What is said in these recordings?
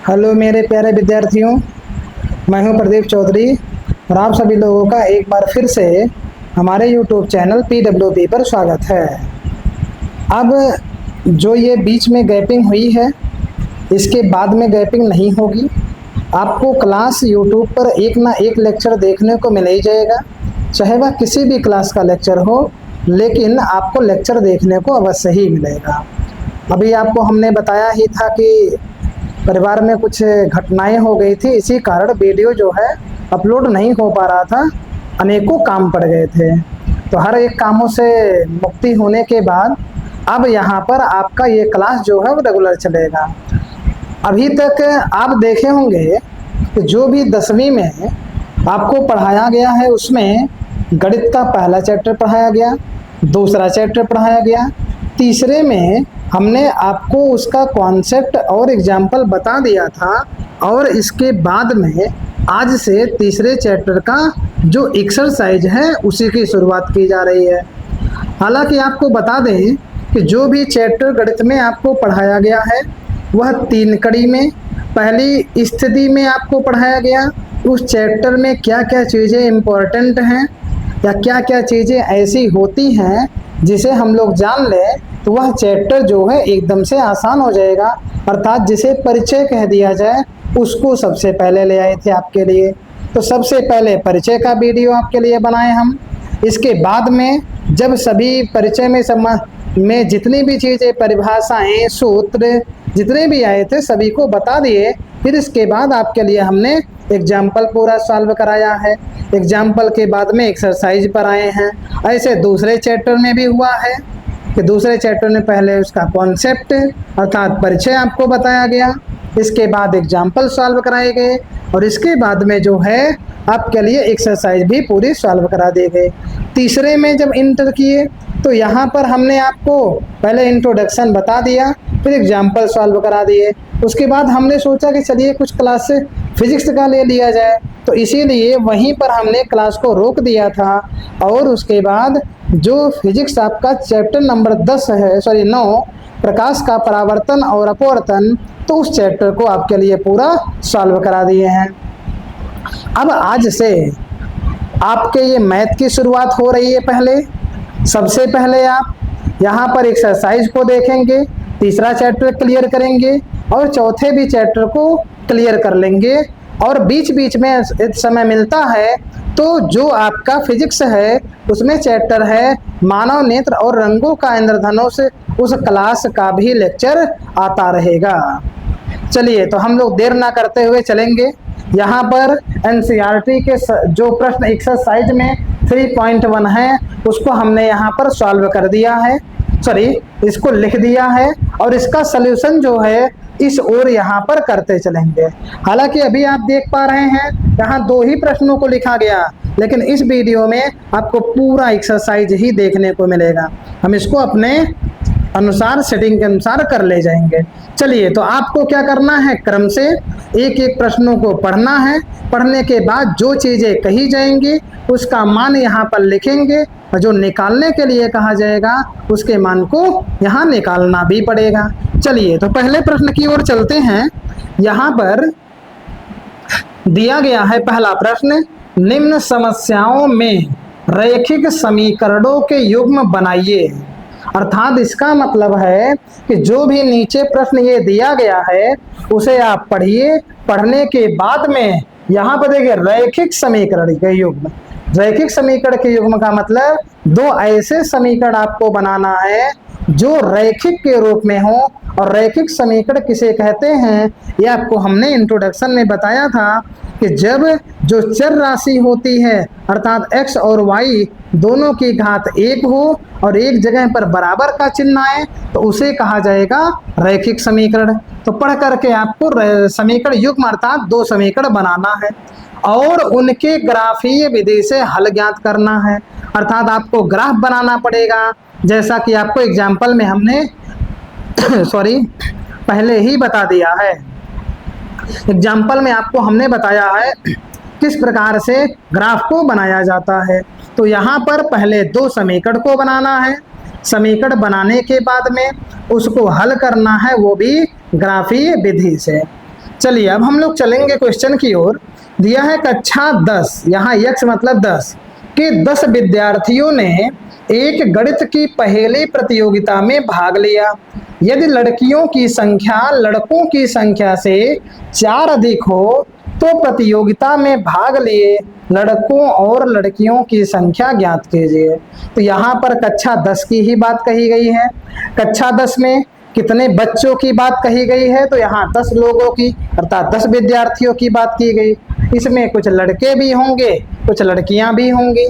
Hello मेरे प्यारे विद्यार्थियों, मैं हूं प्रदीप चौधरी और आप सभी लोगों का एक बार फिर से हमारे यूट्यूब चैनल PWP पर स्वागत है। अब जो ये बीच में गैपिंग हुई है, इसके बाद में गैपिंग नहीं होगी। आपको क्लास यूट्यूब पर एक ना एक लेक्चर देखने को मिल ही जाएगा, चाहे वह किसी भी क्लास का लेक्चर हो, लेकिन आपको लेक्चर देखने को अवश्य ही मिलेगा। अभी आपको हमने बताया ही था कि परिवार में कुछ घटनाएं हो गई थी, इसी कारण वीडियो जो है अपलोड नहीं हो पा रहा था। अनेकों काम पड़ गए थे, तो हर एक कामों से मुक्ति होने के बाद अब यहाँ पर आपका ये क्लास जो है वो रेगुलर चलेगा। अभी तक आप देखे होंगे कि जो भी 10वीं में आपको पढ़ाया गया है, उसमें गणित का पहला चैप्टर पढ़ाया गया, दूसरा चैप्टर पढ़ाया गया, तीसरे में हमने आपको उसका कॉन्सेप्ट और एग्जाम्पल बता दिया था, और इसके बाद में आज से तीसरे चैप्टर का जो एक्सरसाइज है उसी की शुरुआत की जा रही है। हालांकि आपको बता दें कि जो भी चैप्टर गणित में आपको पढ़ाया गया है वह 3 कड़ी में पहली स्थिति में आपको पढ़ाया गया। उस चैप्टर में क्या क्या चीज़ें इम्पोर्टेंट हैं या क्या क्या चीज़ें ऐसी होती हैं जिसे हम लोग जान लें तो वह चैप्टर जो है एकदम से आसान हो जाएगा। अर्थात जिसे परिचय कह दिया जाए उसको सबसे पहले ले आए थे आपके लिए। तो सबसे पहले परिचय का वीडियो आपके लिए बनाए हम। इसके बाद में जब सभी परिचय में जितनी भी चीज़ें, परिभाषाएं, सूत्र जितने भी आए थे सभी को बता दिए। फिर इसके बाद आपके लिए हमने एग्जाम्पल पूरा सॉल्व कराया है। एग्जाम्पल के बाद में एक्सरसाइज पर आए हैं। ऐसे दूसरे चैप्टर में भी हुआ है कि दूसरे चैप्टर में पहले उसका कॉन्सेप्ट अर्थात परिचय आपको बताया गया, इसके बाद एग्जाम्पल सॉल्व कराए गए, और इसके बाद में जो है आपके लिए एक्सरसाइज भी पूरी सॉल्व करा दी गई। तीसरे में जब इंटर किए तो यहाँ पर हमने आपको पहले इंट्रोडक्शन बता दिया, फिर एग्जाम्पल सॉल्व करा दिए। उसके बाद हमने सोचा कि चलिए कुछ क्लास से फिजिक्स का ले लिया जाए, तो इसीलिए वहीं पर हमने क्लास को रोक दिया था। और उसके बाद जो फिजिक्स आपका चैप्टर नंबर 9 प्रकाश का परावर्तन और अपवर्तन, तो उस चैप्टर को आपके लिए पूरा सॉल्व करा दिए हैं। अब आज से आपके ये मैथ की शुरुआत हो रही है। पहले सबसे पहले आप यहाँ पर एक्सरसाइज को देखेंगे, तीसरा चैप्टर क्लियर करेंगे और चौथे भी चैप्टर को क्लियर कर लेंगे। और बीच बीच में समय मिलता है तो जो आपका फिजिक्स है उसमें चैप्टर है मानव नेत्र और रंगों का इंद्रधनुष से, उस क्लास का भी लेक्चर आता रहेगा। चलिए तो हम लोग देर ना करते हुए चलेंगे। यहाँ पर NCERT के जो प्रश्न एक्सरसाइज में 3.1 है उसको हमने यहाँ पर सॉल्व कर दिया है, इसको लिख दिया है, और इसका सलूशन जो है इस ओर यहाँ पर करते चलेंगे। हालांकि अभी आप देख पा रहे हैं यहाँ 2 ही प्रश्नों को लिखा गया, लेकिन इस वीडियो में आपको पूरा एक्सरसाइज ही देखने को मिलेगा। हम इसको अपने अनुसार, सेटिंग के अनुसार कर ले जाएंगे। चलिए तो आपको क्या करना है, क्रम से एक एक प्रश्नों को पढ़ना है। पढ़ने के बाद जो चीज़ें कही जाएंगी उसका मान यहाँ पर लिखेंगे, और जो निकालने के लिए कहा जाएगा उसके मान को यहाँ निकालना भी पड़ेगा। चलिए तो पहले प्रश्न की ओर चलते हैं। यहाँ पर दिया गया है पहला प्रश्न, निम्न समस्याओं में रैखिक समीकरणों के युग्म बनाइए। अर्थात इसका मतलब है कि जो भी नीचे प्रश्न ये दिया गया है उसे आप पढ़िए। पढ़ने के बाद में यहाँ पर देखिए रैखिक समीकरण के युग्म। रैखिक समीकरण के युग्म का मतलब 2 ऐसे समीकरण आपको बनाना है जो रैखिक के रूप में हो। और रैखिक समीकरण किसे कहते हैं ये आपको हमने इंट्रोडक्शन में बताया था कि जब जो चर राशि होती है अर्थात x और y दोनों की घात 1 हो और एक जगह पर बराबर का चिन्ह आए तो उसे कहा जाएगा रैखिक समीकरण। तो पढ़ करके आपको समीकरण युग्म अर्थात 2 समीकरण बनाना है और उनके ग्राफीय विधि से हल ज्ञात करना है। अर्थात आपको ग्राफ बनाना पड़ेगा, जैसा कि आपको एग्जाम्पल में हमने पहले ही बता दिया है। एग्जाम्पल में आपको हमने बताया है किस प्रकार से ग्राफ को बनाया जाता है। तो यहाँ पर पहले 2 समीकरण को बनाना है। समीकरण बनाने के बाद में उसको हल करना है, वो भी ग्राफीय विधि से। चलिए अब हम लोग चलेंगे क्वेश्चन की ओर। दिया है कक्षा 10, यहाँ यक्स मतलब 10 के 10 विद्यार्थियों ने एक गणित की पहेली प्रतियोगिता में भाग लिया। यदि लड़कियों की संख्या लड़कों की संख्या से 4 अधिक हो तो प्रतियोगिता में भाग लिए लड़कों और लड़कियों की संख्या ज्ञात कीजिए। तो यहाँ पर कक्षा 10 की ही बात कही गई है। कक्षा 10 में कितने बच्चों की बात कही गई है, तो यहाँ 10 लोगों की अर्थात 10 विद्यार्थियों की बात की गई। इसमें कुछ लड़के भी होंगे, कुछ लड़कियां भी होंगी।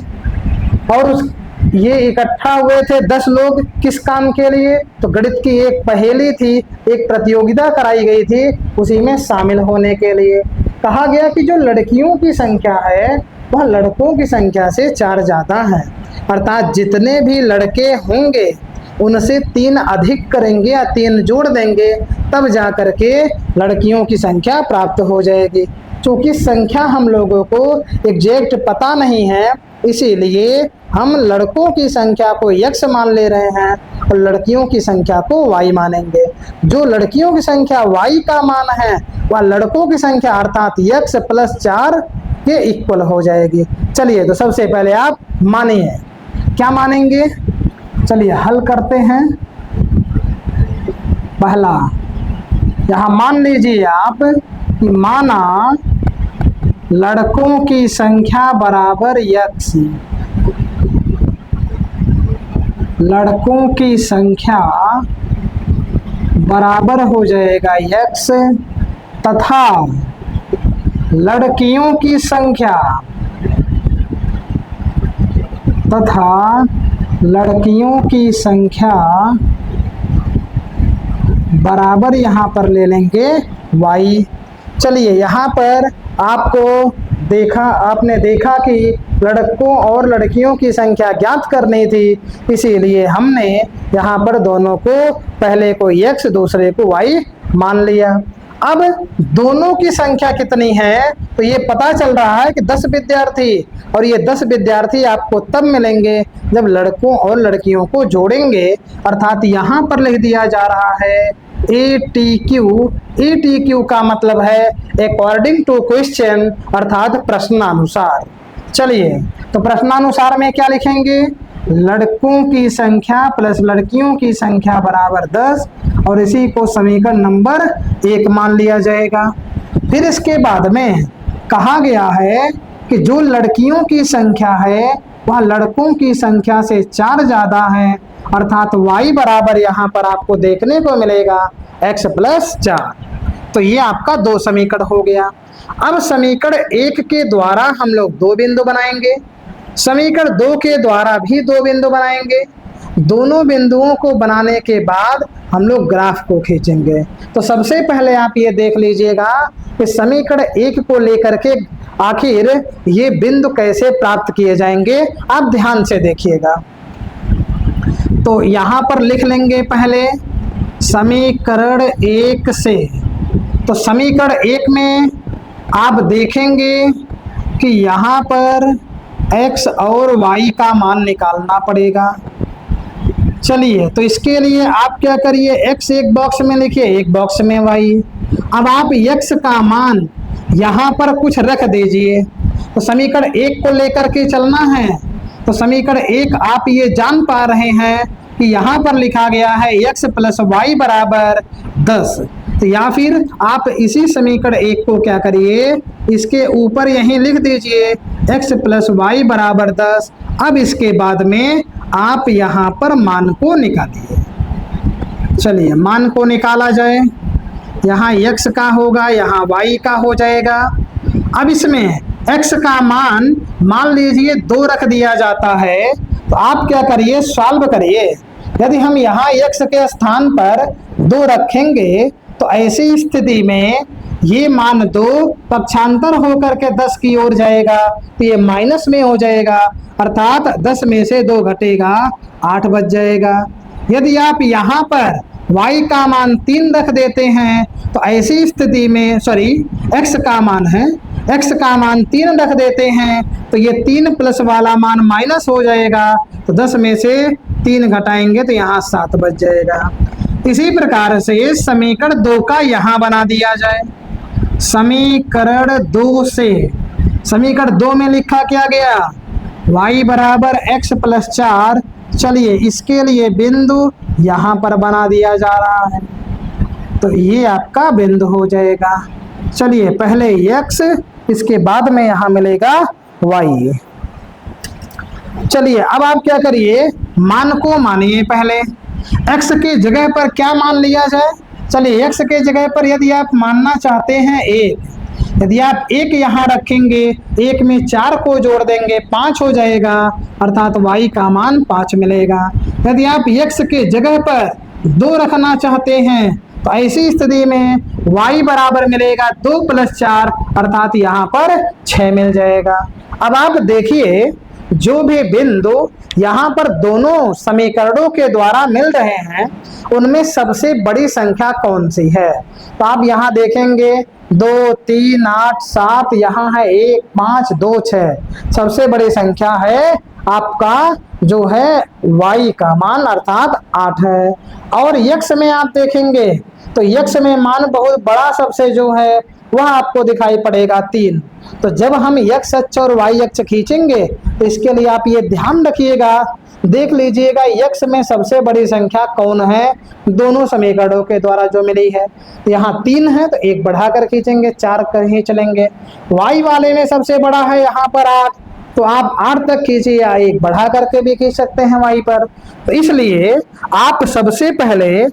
और ये इकट्ठा हुए थे 10 लोग किस काम के लिए, तो गणित की एक पहेली थी, एक प्रतियोगिता कराई गई थी, उसी में शामिल होने के लिए। कहा गया कि जो लड़कियों की संख्या है वह लड़कों की संख्या से 4 ज्यादा है, अर्थात जितने भी लड़के होंगे उनसे 3 अधिक करेंगे या 3 जोड़ देंगे, तब जा करके लड़कियों की संख्या प्राप्त हो जाएगी। क्योंकि संख्या हम लोगों को एग्जैक्ट पता नहीं है, इसीलिए हम लड़कों की संख्या को यक्स मान ले रहे हैं और लड़कियों की संख्या को वाई मानेंगे। जो लड़कियों की संख्या वाई का मान है वह लड़कों की संख्या अर्थात यक्स प्लस 4 के इक्वल हो जाएगी। चलिए तो सबसे पहले आप मानिए, क्या मानेंगे, चलिए हल करते हैं। पहला यहां मान लीजिए आप कि माना लड़कों की संख्या बराबर यक्स, लड़कों की संख्या बराबर हो जाएगा यक्स तथा लड़कियों की संख्या बराबर यहाँ पर ले लेंगे वाई। चलिए यहाँ पर आपने देखा कि लड़कों और लड़कियों की संख्या ज्ञात करनी थी, इसीलिए हमने यहाँ पर दोनों को, पहले को x दूसरे को y मान लिया। अब दोनों की संख्या कितनी है, तो ये पता चल रहा है कि 10 विद्यार्थी, और ये 10 विद्यार्थी आपको तब मिलेंगे जब लड़कों और लड़कियों को जोड़ेंगे, अर्थात यहाँ पर लिख दिया जा रहा है ATQ का मतलब है अकॉर्डिंग टू क्वेश्चन, अर्थात प्रश्नानुसार। चलिए तो प्रश्नानुसार में क्या लिखेंगे, लड़कों की संख्या प्लस लड़कियों की संख्या बराबर 10, और इसी को समीकरण नंबर 1 मान लिया जाएगा। फिर इसके बाद में कहा गया है कि जो लड़कियों की संख्या है वह लड़कों की संख्या से 4 ज्यादा है, अर्थात y बराबर यहाँ पर आपको देखने को मिलेगा x प्लस 4। तो ये आपका 2 समीकरण हो गया। अब समीकरण 1 के द्वारा हम लोग 2 बिंदु बनाएंगे, समीकरण 2 के द्वारा भी 2 बिंदु बनाएंगे। दोनों बिंदुओं को बनाने के बाद हम लोग ग्राफ को खींचेंगे। तो सबसे पहले आप ये देख लीजिएगा कि समीकरण 1 को लेकर के आखिर ये बिंदु कैसे प्राप्त किए जाएंगे, आप ध्यान से देखिएगा। तो यहाँ पर लिख लेंगे पहले समीकरण 1 से। तो समीकरण 1 में आप देखेंगे कि यहाँ पर x और y का मान निकालना पड़ेगा। चलिए तो इसके लिए आप क्या करिए, x एक बॉक्स में लिखिए, एक बॉक्स में y। अब आप x का मान यहाँ पर कुछ रख दीजिए। तो समीकरण 1 को लेकर के चलना है। तो समीकरण 1 आप ये जान पा रहे हैं कि यहाँ पर लिखा गया है x प्लस वाई बराबर 10। तो या फिर आप इसी समीकरण 1 को क्या करिए, इसके ऊपर यहीं लिख दीजिए x प्लस वाई बराबर 10। अब इसके बाद में आप यहाँ पर मान को निकालिए। चलिए मान को निकाला जाए, यहाँ x का होगा, यहाँ y का हो जाएगा। अब इसमें x का मान लीजिए 2 रख दिया जाता है। तो आप क्या करिए, सॉल्व करिए। यदि हम यहाँ x के स्थान पर 2 रखेंगे तो ऐसी स्थिति में ये मान 2 पक्षांतर होकर के 10 की ओर जाएगा, तो ये माइनस में हो जाएगा, अर्थात 10 में से 2 घटेगा 8 बच जाएगा। यदि आप यहाँ पर y का मान 3 रख देते हैं तो ऐसी स्थिति में x का मान है, x का मान 3 रख देते हैं तो ये 3 प्लस वाला मान माइनस हो जाएगा, तो 10 में से 3 घटाएंगे तो यहाँ 7 बच जाएगा। इसी प्रकार से समीकरण 2 का यहाँ बना दिया जाए। समीकरण 2 से, समीकरण 2 में लिखा क्या गया, y बराबर x प्लस 4। चलिए इसके लिए बिंदु यहाँ पर बना दिया जा रहा है, तो ये आपका बिंदु हो जाएगा। चलिए पहले x, इसके बाद में यहाँ मिलेगा y। चलिए अब आप क्या करिए, मान को मानिए। पहले x के जगह पर क्या मान लिया जाए, चलिए x के जगह पर यदि आप मानना चाहते हैं 1, यदि आप 1 यहाँ रखेंगे, 1 में 4 को जोड़ देंगे 5 हो जाएगा, अर्थात y का मान 5 मिलेगा। यदि आप x के जगह पर 2 रखना चाहते हैं तो ऐसी स्थिति में y बराबर मिलेगा 2 प्लस 4, अर्थात यहाँ पर 6 मिल जाएगा। अब आप देखिए जो भी बिंदु यहाँ पर दोनों समीकरणों के द्वारा मिल रहे हैं उनमें सबसे बड़ी संख्या कौन सी है, तो आप यहाँ देखेंगे 2, 3, 8, 7, यहाँ है 1, 5, 2, 6। सबसे बड़ी संख्या है आपका जो है y का मान, अर्थात 8 है। और x में आप देखेंगे तो x में मान बहुत बड़ा सबसे जो है वह आपको दिखाई पड़ेगा 3। तो जब हम x अक्ष और y अक्ष खींचेंगे तो इसके लिए आप ये ध्यान रखिएगा, देख लीजिएगा x में सबसे बड़ी संख्या कौन है दोनों समीकरणों के द्वारा जो मिली है। यहाँ 3 है तो 1 बढ़ाकर खींचेंगे, 4 कर ही चलेंगे। y वाले में सबसे बड़ा है यहाँ पर 8, तो आप 8 तक खींचिए या 1 बढ़ा करके भी खींच सकते हैं y पर। तो इसलिए आप सबसे पहले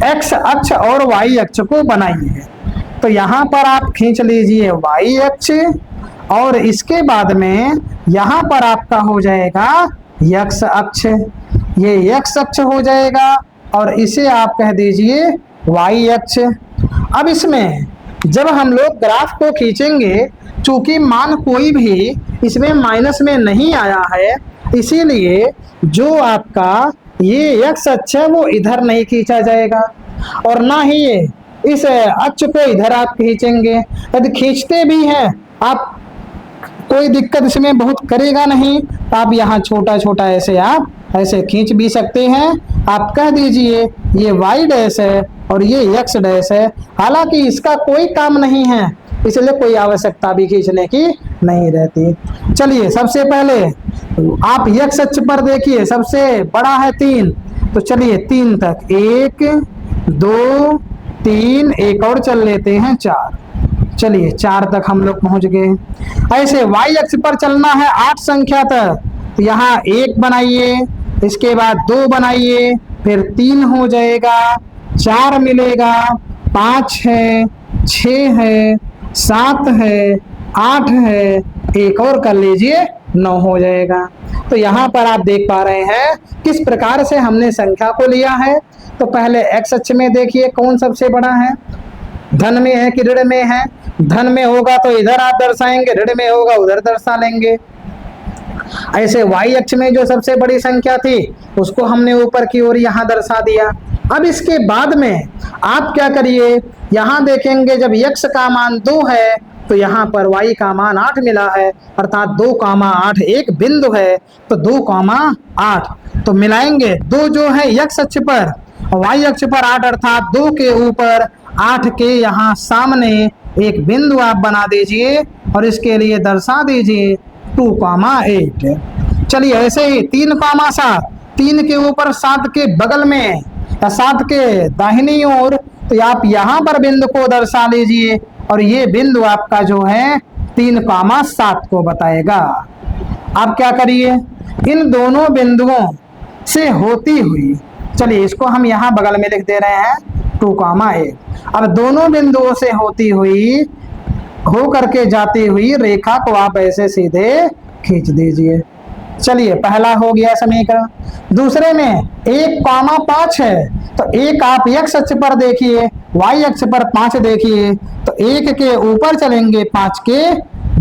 x अक्ष और y अक्ष को बनाइए। तो यहाँ पर आप खींच लीजिए y अक्ष और इसके बाद में यहाँ पर आपका हो जाएगा x अक्ष, ये x अक्ष हो जाएगा और इसे आप कह दीजिए y अक्ष। अब इसमें जब हम लोग ग्राफ को खींचेंगे, चूंकि मान कोई भी इसमें माइनस में नहीं आया है, इसीलिए जो आपका ये x अक्ष है वो इधर नहीं खींचा जाएगा और ना ही ये इस अक्ष को इधर आप खींचेंगे। यदि खींचते भी हैं आप, कोई दिक्कत इसमें बहुत करेगा नहीं, तो आप यहाँ छोटा छोटा ऐसे आप ऐसे खींच भी सकते हैं। आप कह दीजिए ये y डैश है और ये x डैश है, हालांकि इसका कोई काम नहीं है इसलिए कोई आवश्यकता भी खींचने की नहीं रहती। चलिए सबसे पहले आप x अक्ष पर देखिए सबसे बड़ा है 3, तो चलिए 3 तक 1, 2, 3, एक और चल लेते हैं 4। चलिए 4 तक हम लोग पहुंच गए। ऐसे y अक्ष पर चलना है 8 संख्या तक, तो यहाँ 1 बनाइए, इसके बाद 2 बनाइए, फिर 3 हो जाएगा, 4 मिलेगा, 5 है, 6 है, 7 है, 8 है, एक और कर लीजिए 9 हो जाएगा। तो यहाँ पर आप देख पा रहे हैं किस प्रकार से हमने संख्या को लिया है। तो पहले x अक्ष में देखिए कौन सबसे बड़ा है, धन में है कि ऋण में है। धन में होगा तो इधर आप दर्शाएंगे, ऋण में होगा उधर दर्शा लेंगे। ऐसे y अक्ष में जो सबसे बड़ी संख्या थी उसको हमने ऊपर की ओर यहाँ दर्शा दिया। अब इसके बाद में आप क्या करिए, यहाँ देखेंगे जब x का मान 2 है तो यहाँ पर y का मान 8 मिला है, अर्थात 2,8 एक बिंदु है, तो 2,8 तो मिलाएंगे। 2 जो है x अक्ष पर और y अक्ष पर 8, अर्थात 2 के ऊपर 8 के यहाँ सामने एक बिंदु आप बना दीजिए और इसके लिए दर्शा दीजिए 2,8। चलिए ऐसे ही 3,7, 3 के ऊपर 7 के बगल में या 7 के दाहिनी ओर, तो आप यहाँ पर बिंदु को दर्शा लीजिए और ये बिंदु आपका जो है 3,7 को बताएगा। आप क्या करिए, इन दोनों बिंदुओं से होती हुई, चलिए इसको हम यहाँ बगल में लिख दे रहे हैं 2,8। अब दोनों बिंदुओं से होती हुई हो करके जाती हुई रेखा को आप ऐसे सीधे खींच दीजिए। चलिए पहला हो गया समीकरण। दूसरे में 1,5 है, तो 1 आप x अक्ष पर देखिए, y अक्ष पर 5 देखिए, तो 1 के ऊपर चलेंगे 5 के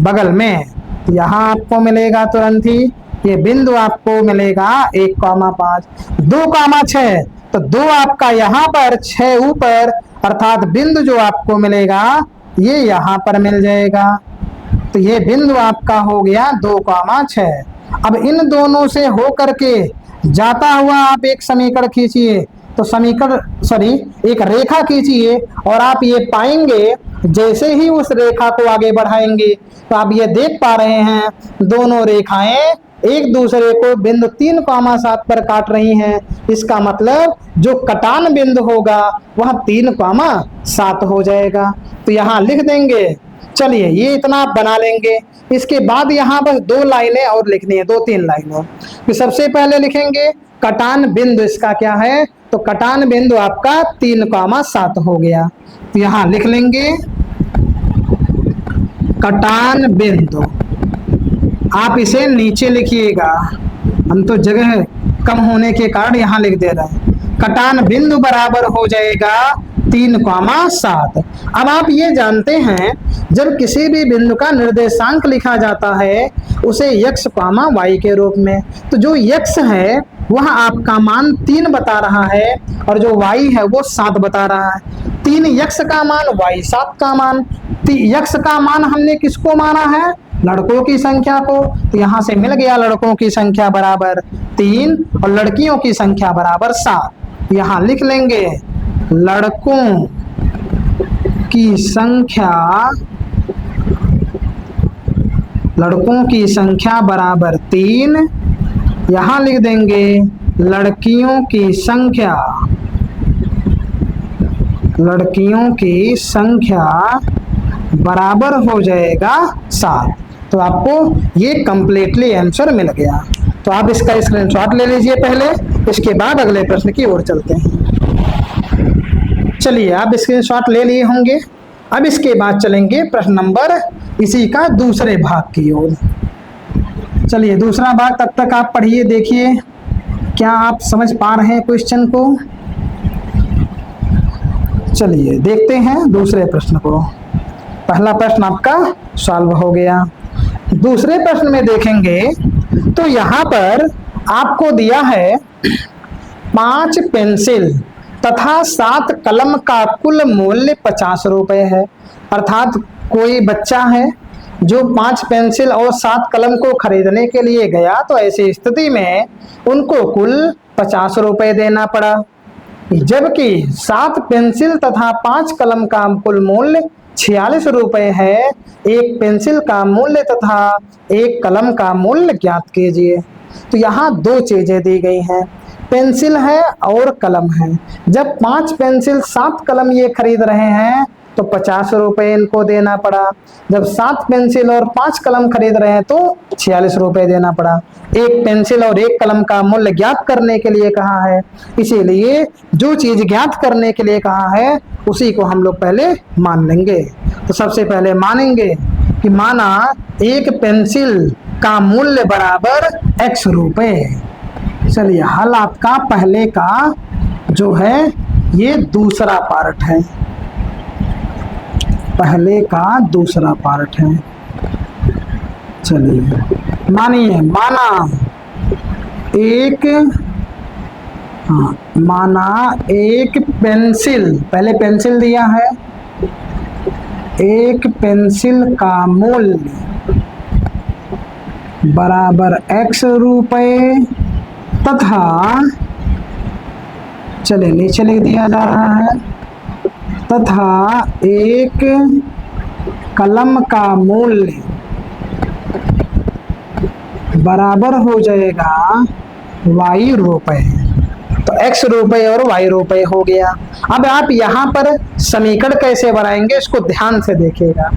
बगल में, तो यहाँ आपको मिलेगा तुरंत ही ये बिंदु आपको मिलेगा 1,5। 2,6, तो 2 आपका यहाँ पर 6 ऊपर, अर्थात बिंदु जो आपको मिलेगा ये यहाँ पर मिल जाएगा, तो ये बिंदु आपका हो गया 2,6। अब इन दोनों से हो करके जाता हुआ आप एक समीकरण खींचिए, तो एक रेखा खींचिए और आप ये पाएंगे जैसे ही उस रेखा को आगे बढ़ाएंगे तो आप ये देख पा रहे हैं दोनों रेखाएं एक दूसरे को बिंदु 3,7 पर काट रही हैं। इसका मतलब जो कटान बिंदु होगा वह 3,7 हो जाएगा। तो यहाँ लिख देंगे। चलिए ये इतना आप बना लेंगे। इसके बाद यहाँ बस 2 लाइनें और लिखनी है, 2-3 लाइनें। तो सबसे पहले लिखेंगे कटान बिंदु इसका क्या है, तो कटान बिंदु आपका 3,7 हो गया। तो यहाँ लिख लेंगे कटान बिंदु। आप इसे नीचे लिखिएगा, हम तो जगह कम होने के कारण यहाँ लिख दे रहे हैं। कटान बिंदु बराबर हो जाएगा 3,7। अब आप ये जानते हैं जब किसी भी बिंदु का निर्देशांक लिखा जाता है उसे x, y के रूप में, तो जो x है वह आपका मान 3 बता रहा है और जो y है वो 7 बता रहा है। 3x का मान, y 7 का मान। x का मान हमने किसको माना है, लड़कों की संख्या को, तो यहाँ से मिल गया लड़कों की संख्या बराबर 3 और लड़कियों की संख्या बराबर 7। यहाँ लिख लेंगे लड़कों की संख्या बराबर 3। यहाँ लिख देंगे लड़कियों की संख्या बराबर हो जाएगा 7। तो आपको ये कंप्लीटली आंसर मिल गया। तो आप इसका स्क्रीनशॉट ले लीजिए पहले, इसके बाद अगले प्रश्न की ओर चलते हैं। चलिए आप स्क्रीनशॉट ले लिए होंगे। अब इसके बाद चलेंगे प्रश्न नंबर इसी का दूसरे भाग की ओर। चलिए दूसरा भाग तब तक आप पढ़िए, देखिए क्या आप समझ पा रहे हैं क्वेश्चन को। चलिए देखते हैं दूसरे प्रश्न को। पहला प्रश्न आपका सॉल्व हो गया। दूसरे प्रश्न में देखेंगे तो यहाँ पर आपको दिया है 5 पेंसिल तथा 7 कलम का कुल मूल्य 50 रुपए है। अर्थात कोई बच्चा है जो 5 पेंसिल और 7 कलम को खरीदने के लिए गया, तो ऐसी स्थिति में उनको कुल 50 रुपए देना पड़ा, जबकि 7 पेंसिल तथा 5 कलम का कुल मूल्य 46 रुपए है। एक पेंसिल का मूल्य तथा एक कलम का मूल्य ज्ञात कीजिए। तो यहाँ 2 चीजें दी गई हैं, पेंसिल है और कलम है। जब 5 पेंसिल 7 कलम ये खरीद रहे हैं तो 50 रुपए इनको देना पड़ा। जब 7 पेंसिल और 5 कलम खरीद रहे हैं तो 46 रुपए देना पड़ा। एक पेंसिल और एक कलम का मूल्य ज्ञात करने के लिए कहा है, इसीलिए जो चीज ज्ञात करने के लिए कहा है उसी को हम लोग पहले मान लेंगे। तो सबसे पहले मानेंगे कि माना एक पेंसिल का मूल्य बराबर x रुपए। चलिए हल आपका पहले का जो है ये दूसरा पार्ट है, पहले का दूसरा पार्ट है। चलिए मानिए माना एक पेंसिल, पहले पेंसिल दिया है, एक पेंसिल का मूल्य बराबर x रुपए तथा, चलिए नीचे लिख दिया जा रहा है, तथा एक कलम का मूल्य बराबर हो जाएगा y रुपए। तो x रुपए और y रुपए हो गया। अब आप यहाँ पर समीकरण कैसे बनाएंगे इसको ध्यान से देखिएगा।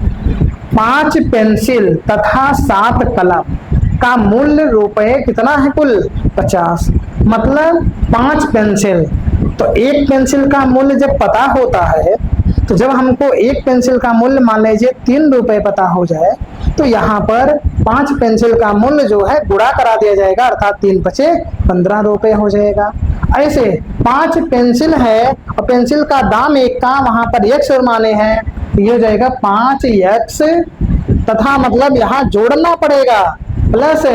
5 पेंसिल तथा 7 कलम का मूल्य रुपए कितना है, कुल 50। मतलब 5 पेंसिल, तो एक पेंसिल का मूल्य जब पता होता है, तो जब हमको एक पेंसिल का मूल्य मान लीजिए 3 रुपए पता हो जाए, तो यहाँ पर 5 पेंसिल का मूल्य जो है गुणा करा दिया जाएगा, अर्थात 3 पचे 15 रुपए हो जाएगा। ऐसे 5 पेंसिल है और पेंसिल का दाम एक का वहां पर x माने हैं, ये हो जाएगा 5x तथा मतलब यहाँ जोड़ना पड़ेगा प्लस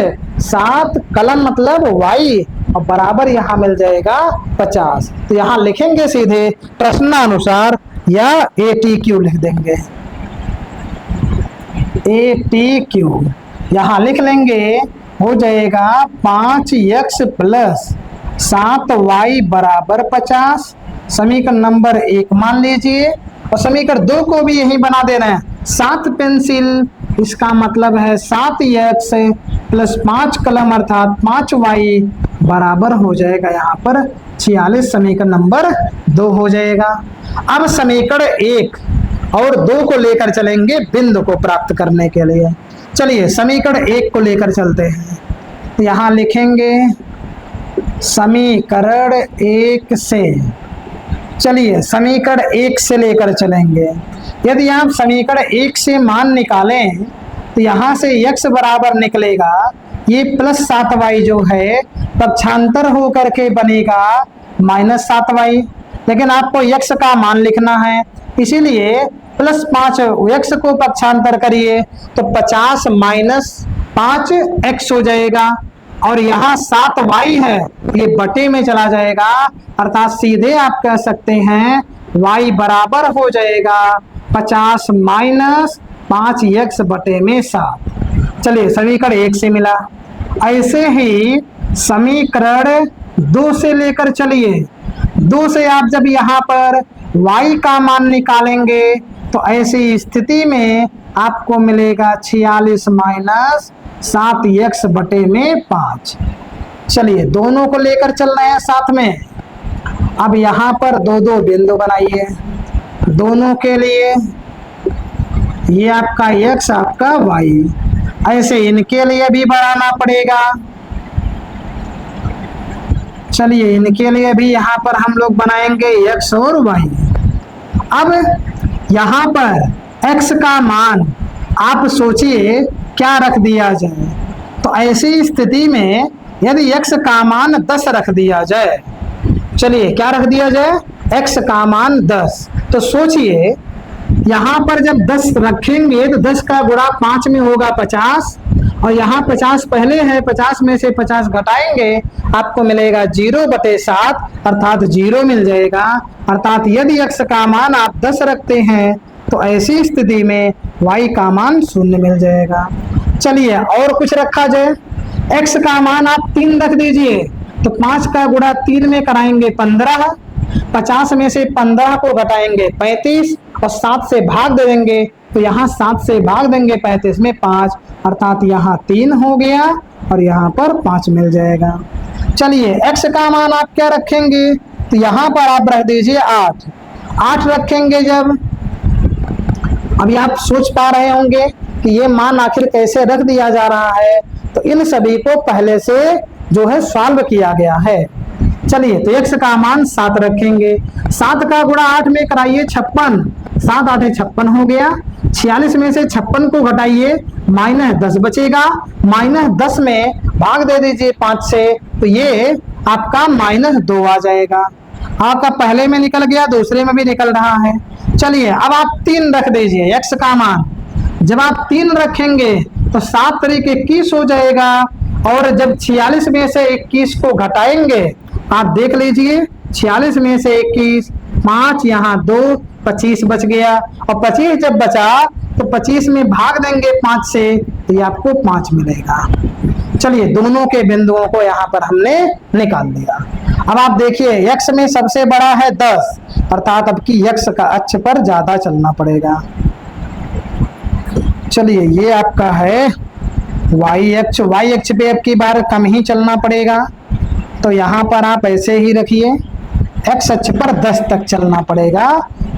7 कलम मतलब y और बराबर यहाँ मिल जाएगा 50। तो यहाँ लिखेंगे सीधे प्रश्नानुसार या ATQ लिख देंगे, ATQ यहाँ लिख लेंगे, हो जाएगा 5x प्लस 7y बराबर 50। समीकरण नंबर 1 मान लीजिए और समीकरण 2 को भी यही बना दे रहे हैं। 7 पेंसिल, इसका मतलब है 7x प्लस 5 कलम अर्थात 5y बराबर हो जाएगा यहाँ पर 46। समीकरण नंबर 2 हो जाएगा। अब समीकरण 1 और 2 को लेकर चलेंगे बिंदु को प्राप्त करने के लिए। चलिए समीकरण 1 को लेकर चलते हैं। यहाँ लिखेंगे समीकरण 1 से, चलिए समीकरण 1 से लेकर चलेंगे। यदि आप समीकरण 1 से मान निकालें तो यहाँ से x बराबर निकलेगा, ये प्लस 7y जो है पक्षांतर हो करके बनेगा माइनस 7y, लेकिन आपको x का मान लिखना है, इसीलिए प्लस 5x को पक्षांतर करिए तो 50 माइनस 5x हो जाएगा, और यहाँ 7y है ये बटे में चला जाएगा, अर्थात सीधे आप कह सकते हैं y बराबर हो जाएगा 50 माइनस 5x बटे में 7। चलिए समीकरण 1 से मिला। ऐसे ही समीकरण 2 से लेकर चलिए। 2 से आप जब यहाँ पर y का मान निकालेंगे तो ऐसी स्थिति में आपको मिलेगा 46 माइनस 7x बटे में 5। चलिए दोनों को लेकर चल रहे हैं साथ में। अब यहाँ पर 2 बिंदु बनाइए दोनों के लिए, ये आपका x आपका y, ऐसे इनके लिए भी बनाना पड़ेगा। चलिए इनके लिए भी यहाँ पर हम लोग बनाएंगे x और y। अब यहाँ पर x का मान आप सोचिए क्या रख दिया जाए, तो ऐसी स्थिति में यदि x का मान 10 रख दिया जाए, चलिए क्या रख दिया जाए, x का मान 10, तो सोचिए यहाँ पर जब 10 रखेंगे तो 10 का गुणा 5 में होगा 50, और यहाँ 50 पहले है, 50 में से 50 घटाएंगे आपको मिलेगा 0/7 अर्थात 0 मिल जाएगा। अर्थात यदि x का मान आप 10 रखते हैं तो ऐसी स्थिति में y का मान 0 मिल जाएगा। चलिए और कुछ रखा जाए, x का मान आप 3 रख दीजिए तो 5 का गुणा 3 में कराएंगे 15, 50 में से 15 को घटाएंगे 35 और 7 से भाग दे देंगे, तो यहाँ 7 से भाग देंगे 35 में 5, अर्थात यहाँ 3 हो गया और यहाँ पर 5 मिल जाएगा। चलिए x का मान आप क्या रखेंगे, तो यहाँ पर आप रख दीजिए 8 रखेंगे जब। अभी आप सोच पा रहे होंगे कि ये मान आखिर कैसे रख दिया जा रहा है, तो इन सभी को पहले से जो है सॉल्व किया गया है। चलिए तो x का मान 7 रखेंगे, 7 का गुणा 8 में कराइए 56, 7 8 56 हो गया, 46 में से 56 को घटाइए -10 बचेगा, -10 में भाग दे दीजिए 5 से, तो ये आपका -2 आ जाएगा। आपका पहले में निकल गया, दूसरे में भी निकल रहा है। चलिए अब आप 3 रख दीजिए x का मान, जब आप 3 रखेंगे तो 7 तरीके 21 हो जाएगा, और जब 46 में से 21 को घटाएंगे आप देख लीजिए 46 में से 21, 5 यहाँ 2, 25 बच गया, और 25 जब बचा तो 25 में भाग देंगे 5 से, तो ये आपको 5 मिलेगा। चलिए दोनों के बिंदुओं को यहाँ पर हमने निकाल दिया। अब आप देखिए x में सबसे बड़ा है 10, अर्थात अब की x का अक्ष पर ज्यादा चलना पड़ेगा। चलिए ये आपका है y अक्ष पे अब की बार कम ही चलना पड़ेगा, तो यहाँ पर आप ऐसे ही रखिए, x अक्ष पर 10 तक चलना पड़ेगा,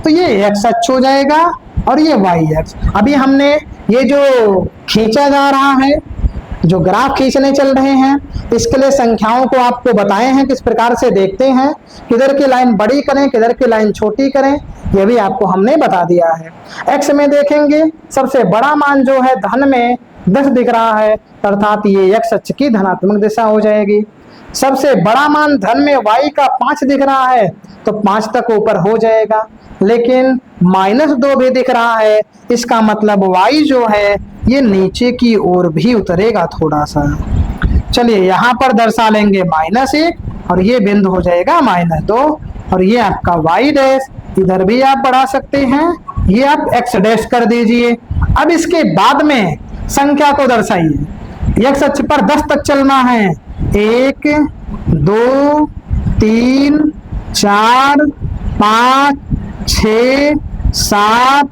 तो ये x अक्ष हो जाएगा और ये y अक्ष। अभी हमने ये जो खींचा जा रहा है, जो ग्राफ खींचने चल रहे हैं, इसके लिए संख्याओं को आपको बताए हैं किस प्रकार से देखते हैं, किधर की लाइन बड़ी करें किधर की लाइन छोटी करें, ये भी आपको हमने बता दिया है। x में देखेंगे सबसे बड़ा मान जो है धन में 10 दिख रहा है, अर्थात ये x अक्ष की धनात्मक दिशा हो जाएगी। सबसे बड़ा मान धन में y का 5 दिख रहा है, तो 5 तक ऊपर हो जाएगा, लेकिन -2 भी दिख रहा है, इसका मतलब y जो है ये नीचे की ओर भी उतरेगा थोड़ा सा। चलिए यहाँ पर दर्शा लेंगे -1 और ये बिंदु हो जाएगा -2, और ये आपका y डैश, इधर भी आप बढ़ा सकते हैं, ये आप x डैश कर दीजिए। अब इसके बाद में संख्या को दर्शाइए, x अक्ष पर 10 तक चलना है, 1 2 3 4 5 6 7,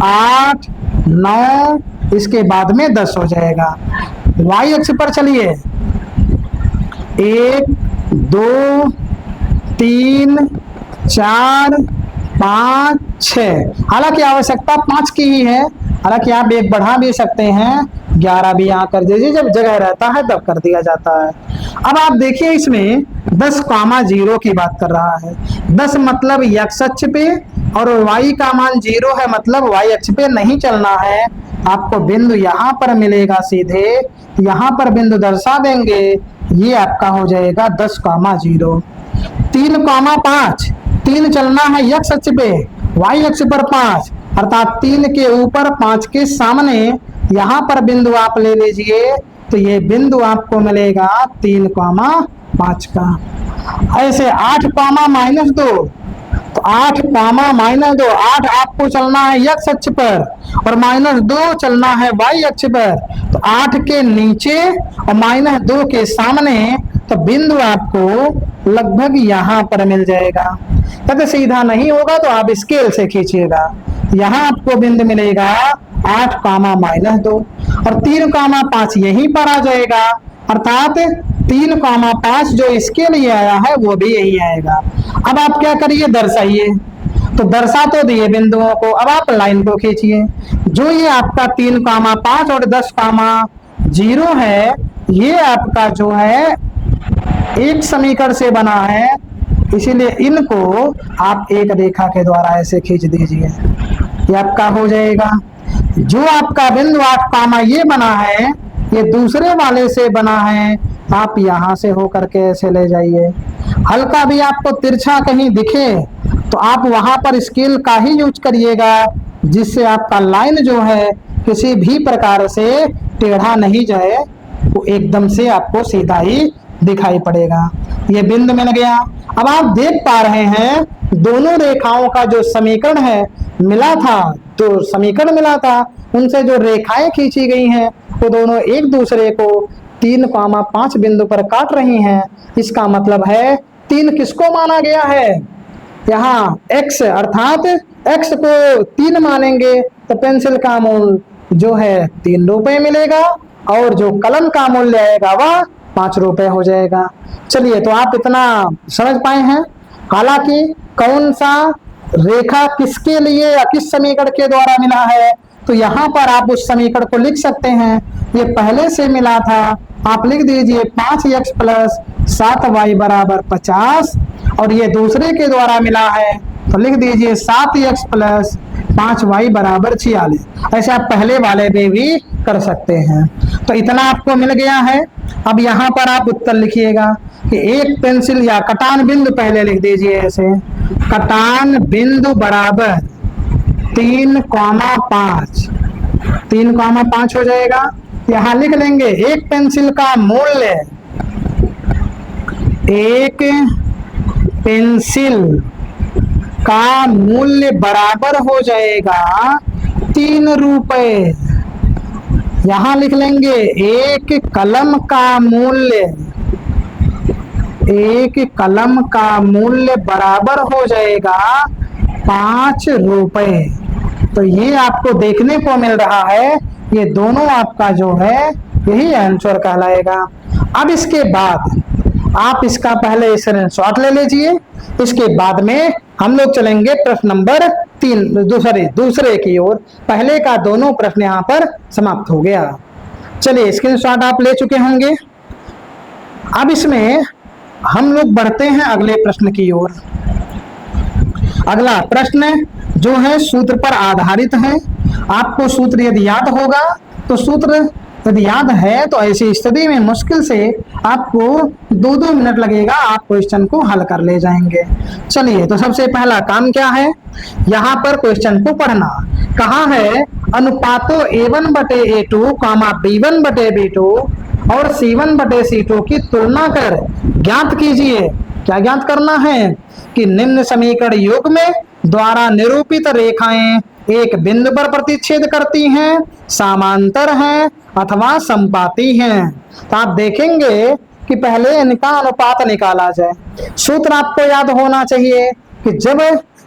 8, 9, इसके बाद में 10 हो जाएगा। y अक्ष पर चलिए 1, 2, 3, 4, 5, 6। हालांकि आवश्यकता 5 की ही है, हालांकि आप एक बढ़ा भी सकते हैं, 11 भी यहाँ कर दीजिए, जब जगह रहता है तब कर दिया जाता है। अब आप देखिए इसमें 10,0 की बात कर रहा है। 10 मतलब x अक्ष पे और y का मान 0 है, मतलब y अक्ष पे नहीं चलना है। आपको बिंदु यहाँ पर मिलेगा, सीधे यहाँ पर बिंदु दर्शा देंगे, ये आपका हो जाएगा 10,0। 3,5, 3 चलना है x अक्ष पे, y अक्ष पर 5, अर्थात 3 के ऊपर 5 के सामने यहाँ पर बिंदु आप ले लीजिए, तो ये बिंदु आपको मिलेगा 3,5 का। ऐसे 8, -2, तो 8, -2, 8 आपको चलना है x अक्ष पर और -2 चलना है y अक्ष पर, तो 8 के नीचे और -2 के सामने, तो बिंदु आपको लगभग यहाँ पर मिल जाएगा। अगर सीधा नहीं होगा तो आप स्केल से खींचिएगा, यहाँ आपको बिंदु मिलेगा 8, -2 और 3,5 यहीं पर आ जाएगा, अर्थात 3,5 जो इसके लिए आया है वो भी यही आएगा। अब आप क्या करिए, दर्शाइए। तो दर्शा तो दिए बिंदुओं को, अब आप लाइन को खींचिए। जो ये आपका 3,5 और 10,0 है, ये आपका जो है एक समीकरण से बना है, इसीलिए इनको आप एक रेखा के द्वारा ऐसे खींच दीजिए, ये आपका हो जाएगा। जो आपका बिंदु 8, ये बना है, ये दूसरे वाले से बना है, आप यहां से होकर के ऐसे ले जाइए। हल्का भी आपको तिरछा कहीं दिखे तो आप वहां पर स्केल का ही यूज करिएगा, जिससे आपका लाइन जो है किसी भी प्रकार से टेढ़ा नहीं जाए, वो एकदम से आपको सीधा ही दिखाई पड़ेगा। ये बिंदु मिल गया। अब आप देख पा रहे हैं दोनों रेखाओं का जो समीकरण है मिला था, तो समीकरण मिला था, उनसे जो रेखाएं खींची गई हैं वो दोनों एक दूसरे को 3,5 बिंदु पर काट रही हैं। इसका मतलब है 3 किसको माना गया है, यहाँ x, अर्थात x को 3 मानेंगे तो पेंसिल का मूल्य जो है 3 रुपए मिलेगा और जो कलम का मूल्य आएगा वह 5 रुपए हो जाएगा। चलिए, तो आप इतना समझ पाए हैं। हालांकि कौन सा रेखा किसके लिए या किस समीकरण के द्वारा मिला है, तो यहाँ पर आप उस समीकरण को लिख सकते हैं। ये पहले से मिला था, आप लिख दीजिए 5x + 7y = 50, और ये दूसरे के द्वारा मिला है तो लिख दीजिए 7x + 5y = 46। ऐसे आप पहले वाले में भी कर सकते हैं। तो इतना आपको मिल गया है। अब यहाँ पर आप उत्तर लिखिएगा कि एक पेंसिल या कटान बिंदु पहले लिख दीजिए, ऐसे कटान बिंदु बराबर 3,5, 3,5 हो जाएगा। यहाँ लिख लेंगे एक पेंसिल का मूल्य, एक पेंसिल का मूल्य बराबर हो जाएगा 3 रुपए। यहाँ लिख लेंगे एक कलम का मूल्य, एक कलम का मूल्य बराबर हो जाएगा 5 रुपए। तो ये आपको देखने को मिल रहा है, ये दोनों आपका जो है यही आंसर कहलाएगा। अब इसके बाद आप इसका पहले स्क्रीनशॉट ले लीजिए, इसके बाद में हम लोग चलेंगे प्रश्न नंबर 3, दूसरे की ओर। पहले का दोनों प्रश्न यहाँ पर समाप्त हो गया। चलिए, स्क्रीनशॉट आप ले चुके होंगे। अब इसमें हम लोग बढ़ते हैं अगले प्रश्न की ओर। अगला प्रश्न जो है सूत्र पर आधारित है। आपको सूत्र यदि याद होगा तो सूत्र यदि याद है तो ऐसी स्थिति में मुश्किल से आपको 2-2 मिनट लगेगा, आप क्वेश्चन को हल कर ले जाएंगे। चलिए, तो सबसे पहला काम क्या है, यहाँ पर क्वेश्चन को पढ़ना। कहा है अनुपातों A1/A2, B1/B2 और C1/C2 की तुलना कर ज्ञात कीजिए। क्या ज्ञात करना है कि निम्न समीकरण युग्म द्वारा निरूपित रेखाएं एक बिंदु पर प्रतिच्छेद करती हैं, समांतर हैं अथवा समपाती हैं। तो आप देखेंगे कि पहले इनका अनुपात निकाला जाए। सूत्र आपको याद होना चाहिए कि जब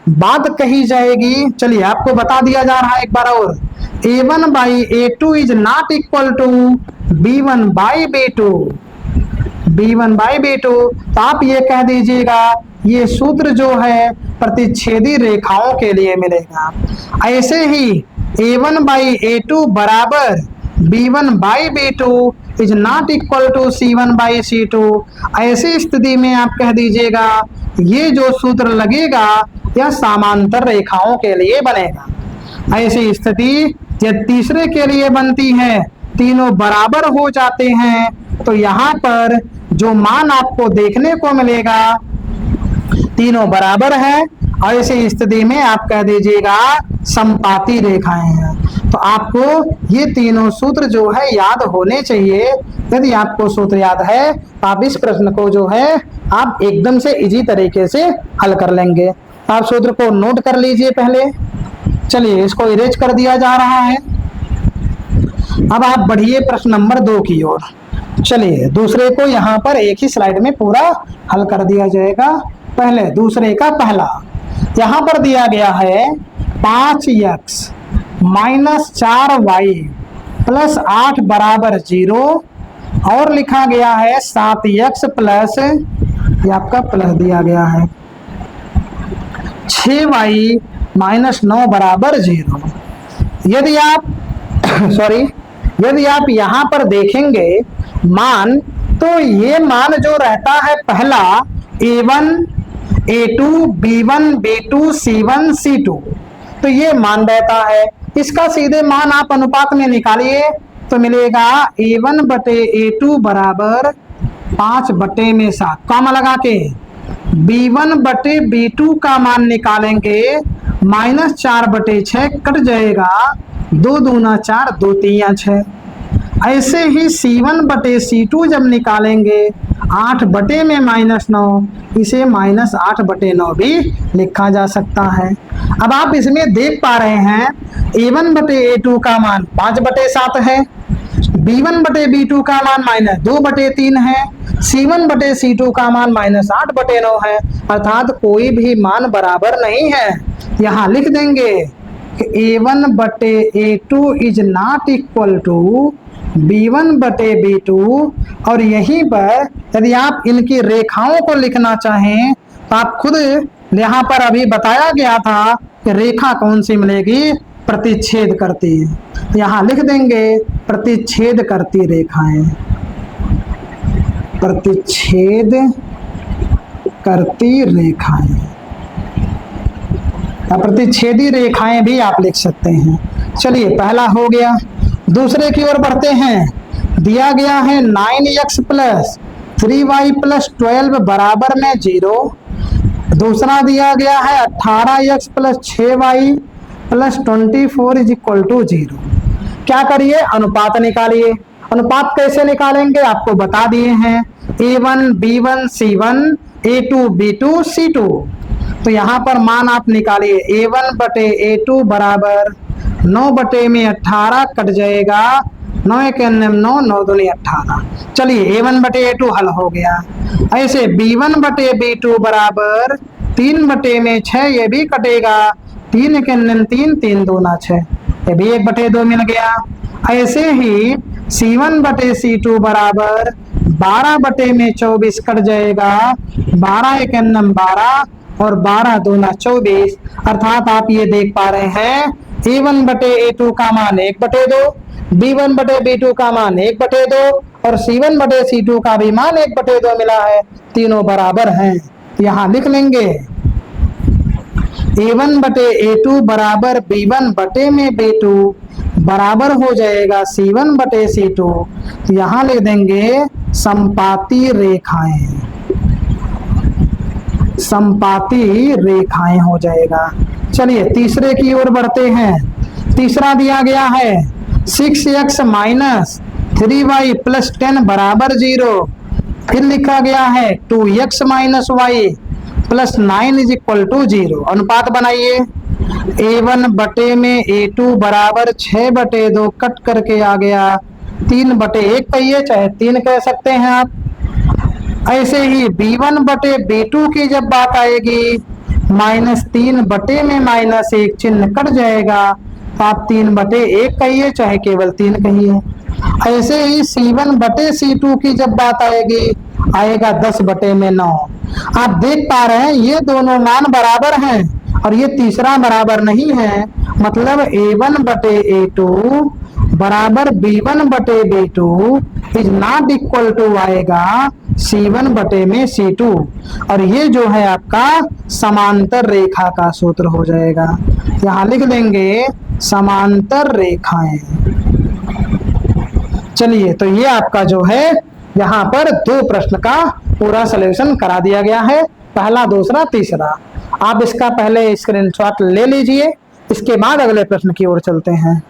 बात कही जाएगी। चलिए आपको बता दिया जा रहा है एक बार और, A1 by A2 is not equal to B1 by B2, B1 by B2। तो आप ये कह दीजिएगा ये सूत्र जो है प्रतिच्छेदी रेखाओं के लिए मिलेगा। ऐसे ही A1 बाई A2 बराबर B1 by B2 is not equal to C1 by C2। ऐसी स्थिति में आप कह दीजिएगा ये जो सूत्र लगेगा यह समांतर रेखाओं के लिए बनेगा। ऐसी स्थिति जब तीसरे के लिए बनती है, तीनों बराबर हो जाते हैं, तो यहाँ पर जो मान आपको देखने को मिलेगा तीनों बराबर है। और ऐसी स्थिति में आप कह दीजिएगा समपाती रेखाएं हैं। तो आपको ये तीनों सूत्र जो है याद होने चाहिए। यदि आपको सूत्र याद है तो आप इस प्रश्न को जो है आप एकदम से इजी तरीके से हल कर लेंगे। आप सूत्र को नोट कर लीजिए पहले। चलिए इसको इरेज कर दिया जा रहा है। अब आप बढ़िए प्रश्न नंबर 2 की ओर। चलिए दूसरे को यहाँ पर एक ही स्लाइड में पूरा हल कर दिया जाएगा। पहले दूसरे का पहला यहाँ पर दिया गया है 5x माइनस 4y प्लस 8 बराबर 0 और लिखा गया है 7x प्लस, ये आपका प्लस दिया गया है 6y माइनस 9 बराबर 0। यदि आप यदि आप यहाँ पर देखेंगे मान, तो ये मान जो रहता है पहला A1 A2 B1 B2 C1 C2, तो ये मान रहता है। इसका सीधे मान आप अनुपात में निकालिए तो मिलेगा A1 बटे A2 बराबर 5 बटे में 7, कॉमा लगा के B1 बटे B2 का मान निकालेंगे माइनस 4 बटे 6 कट जाएगा, 2 दूना 4 2 तिया 6। ऐसे ही C1 बटे C2 जब निकालेंगे 8 बटे में माइनस 9, इसे माइनस 8 बटे 9 भी लिखा जा सकता है। अब आप इसमें देख पा रहे हैं A1 बटे A2 का मान 5 बटे 7 है, B1 बटे B2 का मान माइनस 2 बटे 3 है, C1 बटे C2 का मान माइनस 8 बटे 9 है। अर्थात कोई भी मान बराबर नहीं है। यहाँ लिख देंगे कि A1 बटे A2 is not equal to B1 बटे B2। और यहीं पर यदि आप इनकी रेखाओं को लिखना चाहें तो आप खुद यहाँ पर अभी बताया गया था कि रेखा कौन सी मिलेगी, प्रतिच्छेद करती। यहाँ लिख देंगे प्रतिच्छेद करती रेखाएं, प्रतिच्छेद करती रेखाएं, प्रतिच्छेदी रेखाएं भी आप लिख सकते हैं। चलिए पहला हो गया। दूसरे की ओर बढ़ते हैं। दिया गया है 9x प्लस 3y प्लस 12 बराबर में 0। दूसरा दिया गया है 18x plus 6y plus 24 is equal to 0। क्या करिए, अनुपात निकालिए। अनुपात कैसे निकालेंगे आपको बता दिए हैं, A1 B1 C1 A2 B2 C2। तो यहाँ पर मान आप निकालिए A1 बटे A2 बराबर 9 बटे में 18 कट जाएगा, 9 एक 9 9 दूनी 18। चलिए A1 बटे A2 हल हो गया। ऐसे B1 बटे B2 बराबर 3 बटे में 6, ये भी कटेगा, 3 एक 3 3 दूना 6, ये भी 1 बटे 2 मिल गया। ऐसे ही C1 बटे C2 बराबर 12 बटे में 24 कट जाएगा, 12 एक 12 और 12 दूना 24। अर्थात आप ये देख पा रहे हैं A1 बटे A2 का मान 1 बटे 2, B1 बटे B2 का मान 1 बटे 2 और C1 बटे C2 का भी मान 1 बटे 2 मिला है। तीनों बराबर हैं। यहाँ लिख लेंगे A1 बटे A2 बराबर B1 बटे में B2 बराबर हो जाएगा C1 बटे C2। यहाँ लिख देंगे समपाती रेखाएं, समपाती रेखाएं हो जाएगा। चलिए तीसरे की ओर बढ़ते हैं। तीसरा दिया गया है 6x माइनस 3y प्लस 10 बराबर 0। फिर लिखा गया है 2x minus y plus 9 is equal to 0। अनुपात बनाइए, A1 बटे में A2 बराबर 6 बटे 2 कट करके आ गया, 3 बटे 1 कहिए चाहे 3 कह सकते हैं आप। ऐसे ही B1 बटे B2 की जब बात आएगी -3/-1 चिन्ह कट जाएगा, तो आप 3/1 कहिए चाहे केवल 3 कहिए। ऐसे ही C1/C2 की जब बात आएगी, आएगा 10/9। आप देख पा रहे हैं ये दोनों मान बराबर हैं और ये तीसरा बराबर नहीं है, मतलब A1/A2 बराबर B1/B2 is not equal to आएगा C1/C2। और ये जो है आपका समांतर रेखा का सूत्र हो जाएगा। यहाँ लिख देंगे समांतर रेखाएं। चलिए, तो ये आपका जो है यहाँ पर 2 प्रश्न का पूरा सॉल्यूशन करा दिया गया है, पहला, दूसरा, तीसरा। आप इसका पहले स्क्रीनशॉट ले लीजिए, इसके बाद अगले प्रश्न की ओर चलते हैं।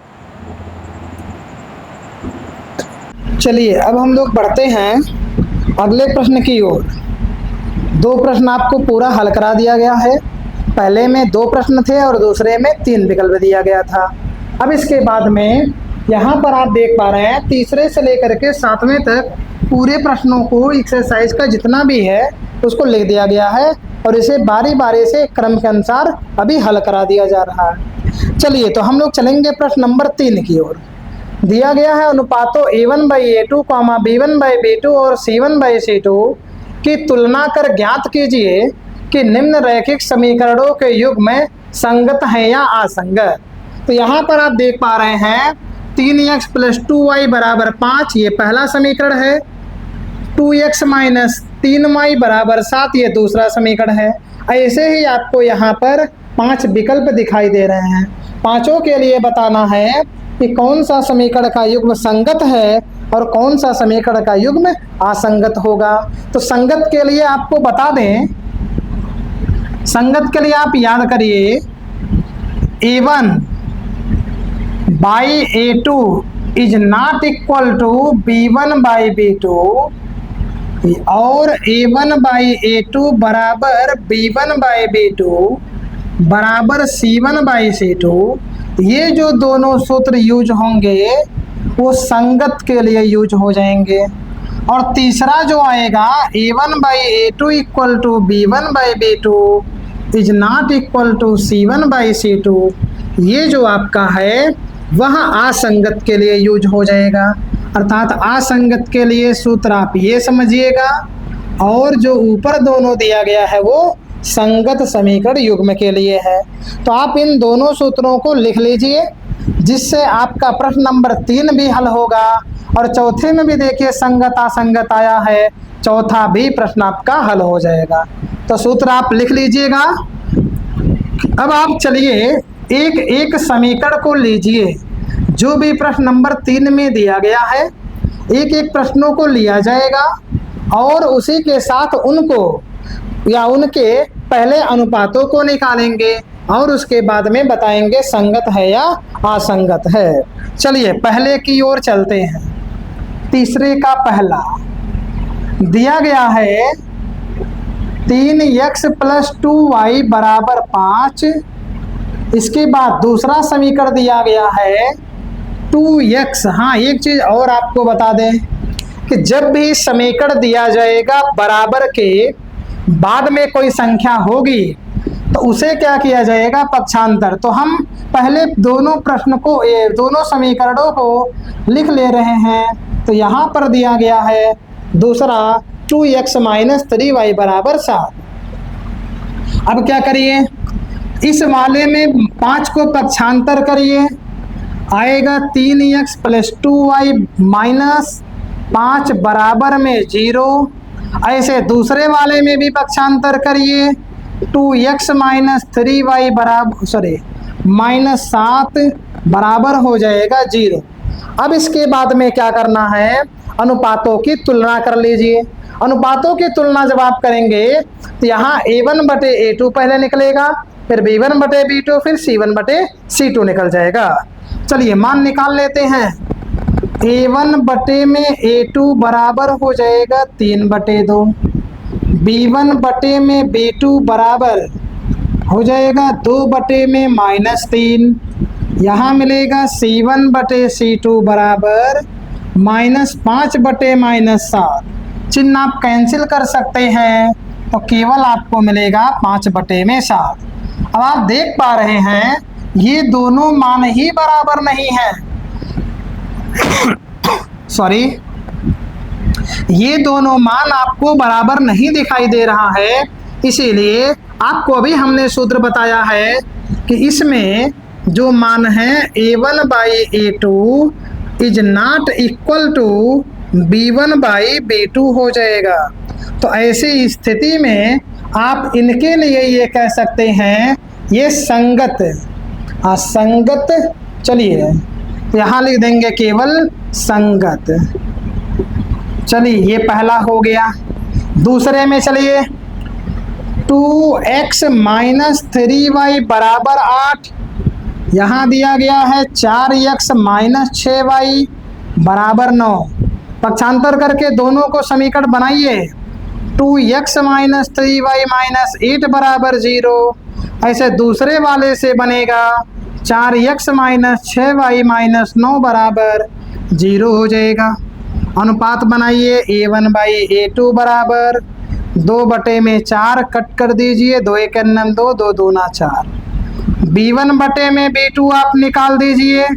चलिए, अब हम लोग बढ़ते हैं अगले प्रश्न की ओर। 2 प्रश्न आपको पूरा हल करा दिया गया है। पहले में 2 प्रश्न थे और दूसरे में 3 विकल्प दिया गया था। अब इसके बाद में यहाँ पर आप देख पा रहे हैं तीसरे से लेकर के 7वें तक पूरे प्रश्नों को एक्सरसाइज का जितना भी है उसको लिख दिया गया है और इसे बारी बारी से क्रम के अनुसार अभी हल करा दिया जा रहा है। चलिए, तो हम लोग चलेंगे प्रश्न नंबर 3 की ओर। दिया गया है अनुपातों A1/A2, B1/B2 और C1/C2 की तुलना कर ज्ञात कीजिए कि निम्न रैखिक समीकरणों के युग्म संगत है या असंगत। तो यहाँ पर आप देख पा रहे हैं 3x + 2y = 5, ये पहला समीकरण है। 2x - 3y = 7, ये दूसरा समीकरण है। ऐसे ही आपको यहाँ पर 5 विकल्प दिखाई दे रहे हैं। पांचों के लिए बताना है कि कौन सा समीकरण का युग्म संगत है और कौन सा समीकरण का युग्म असंगत होगा। तो संगत के लिए आपको बता दें, संगत के लिए आप याद करिए A1/A2 is not equal to B1/B2 और A1/A2 बराबर B1/B2 बराबर C1/C2। ये जो दोनों सूत्र यूज होंगे वो संगत के लिए यूज हो जाएंगे। और तीसरा जो आएगा A1/A2 equal to B1/B2 is not equal to C1/C2, ये जो आपका है वह असंगत के लिए यूज हो जाएगा। अर्थात असंगत के लिए सूत्र आप ये समझिएगा और जो ऊपर दोनों दिया गया है वो संगत समीकरण युग्म के लिए है। तो आप इन दोनों सूत्रों को लिख लीजिए, जिससे आपका प्रश्न नंबर 3 भी हल होगा और चौथे में भी देखिए संगत असंगत आया है, चौथा भी प्रश्न आपका हल हो जाएगा। तो सूत्र आप लिख लीजिएगा। अब आप चलिए एक एक समीकरण को लीजिए, जो भी प्रश्न नंबर 3 में दिया गया है एक एक प्रश्नों को लिया जाएगा और उसी के साथ उनको या उनके पहले अनुपातों को निकालेंगे और उसके बाद में बताएंगे संगत है या असंगत है। चलिए पहले की ओर चलते हैं। तीसरे का पहला दिया गया है 3x + 2y = 5। इसके बाद दूसरा समीकरण दिया गया है 2x। हाँ, एक चीज और आपको बता दें कि जब भी समीकरण दिया जाएगा बराबर के बाद में कोई संख्या होगी तो उसे क्या किया जाएगा, पक्षांतर। तो हम पहले दोनों प्रश्न को दोनों समीकरणों को लिख ले रहे हैं। तो यहाँ पर दिया गया है दूसरा 2x - 3y = 7। अब क्या करिए, इस वाले में 5 को पक्षांतर करिए, आएगा 3x + 2y - 5 बराबर में 0। ऐसे दूसरे वाले में भी पक्षांतर करिए, 2x - 3y -7 बराबर हो जाएगा 0। अब इसके बाद में क्या करना है, अनुपातों की तुलना कर लीजिए। अनुपातों की तुलना जब आप करेंगे तो यहाँ A1/A2 पहले निकलेगा, फिर B1/B2, फिर C1/C2 निकल जाएगा। चलिए मान निकाल लेते हैं। A1/A2 बराबर हो जाएगा 3/2, B1/B2 बराबर हो जाएगा 2/3। यहाँ मिलेगा C1/C2 बराबर -5/-7। चिन्ह आप कैंसिल कर सकते हैं तो केवल आपको मिलेगा 5/7। अब आप देख पा रहे हैं ये दोनों मान ही बराबर नहीं है, सॉरी, ये दोनों मान आपको बराबर नहीं दिखाई दे रहा है। इसीलिए आपको अभी हमने सूत्र बताया है कि इसमें जो मान है a1/a2 is not equal to b1/b2 हो जाएगा। तो ऐसी स्थिति में आप इनके लिए ये कह सकते हैं ये संगत, असंगत। चलिए यहाँ लिख देंगे केवल संगत। चलिए ये पहला हो गया। दूसरे में चलिए 2x - 3y बराबर 8, यहाँ दिया गया है 4x - 6y बराबर 9। पक्षांतर करके दोनों को समीकरण बनाइए। 2x - 3y - 8 बराबर 0। ऐसे दूसरे वाले से बनेगा 4x - 6y - 9 बराबर 0 हो जाएगा। अनुपात बनाइए a1/a2 बराबर 2/4 कट कर दीजिए, 2 × 1 = 2, 2 × 2 = 4। b1/b2 आप निकाल दीजिए,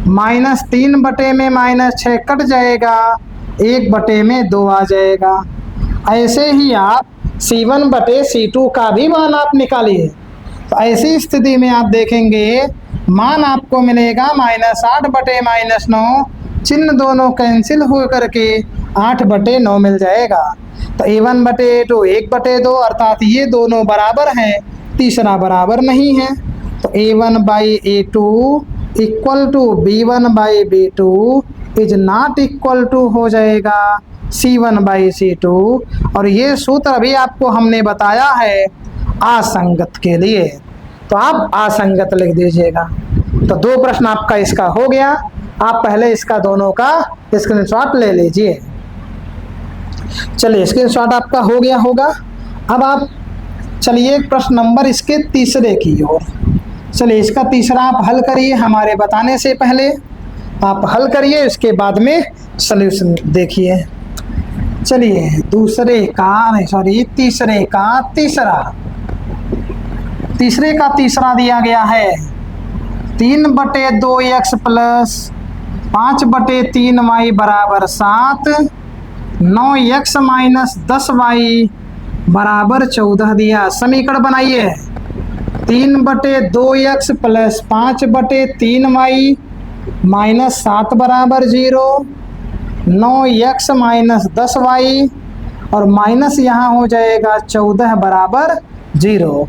-3/6 कट जाएगा, 1/2 आ जाएगा। ऐसे ही आप c1/c2 का भी मान आप निकालिए। तो ऐसी स्थिति में आप देखेंगे मान आपको मिलेगा -8/-9, चिन्ह दोनों कैंसिल हो करके 8/9 मिल जाएगा। तो a1/a2 1/2, अर्थात ये दोनों बराबर हैं, तीसरा बराबर नहीं है। तो a1/a2 equal to b1/b2 is not equal to हो जाएगा c1/c2। और ये सूत्र अभी आपको हमने बताया है असंगत के लिए, तो आप असंगत लिख दीजिएगा। तो 2 प्रश्न आपका इसका हो गया। आप पहले इसका दोनों का स्क्रीनशॉट ले लीजिए। चलिए स्क्रीनशॉट आपका हो गया होगा। अब आप चलिए प्रश्न नंबर इसके तीसरे की ओर। चलिए इसका तीसरा आप हल करिए, हमारे बताने से पहले आप हल करिए, इसके बाद में सॉल्यूशन देखिए। चलिए तीसरे का तीसरा दिया गया है 3/2x + 5/3y बराबर 7, 9x - 10y बराबर 14 दिया। समीकरण बनाइए। 3/2x + 5/3y - 7 बराबर 0, 9x - 10y और माइनस यहाँ हो जाएगा 14 बराबर 0।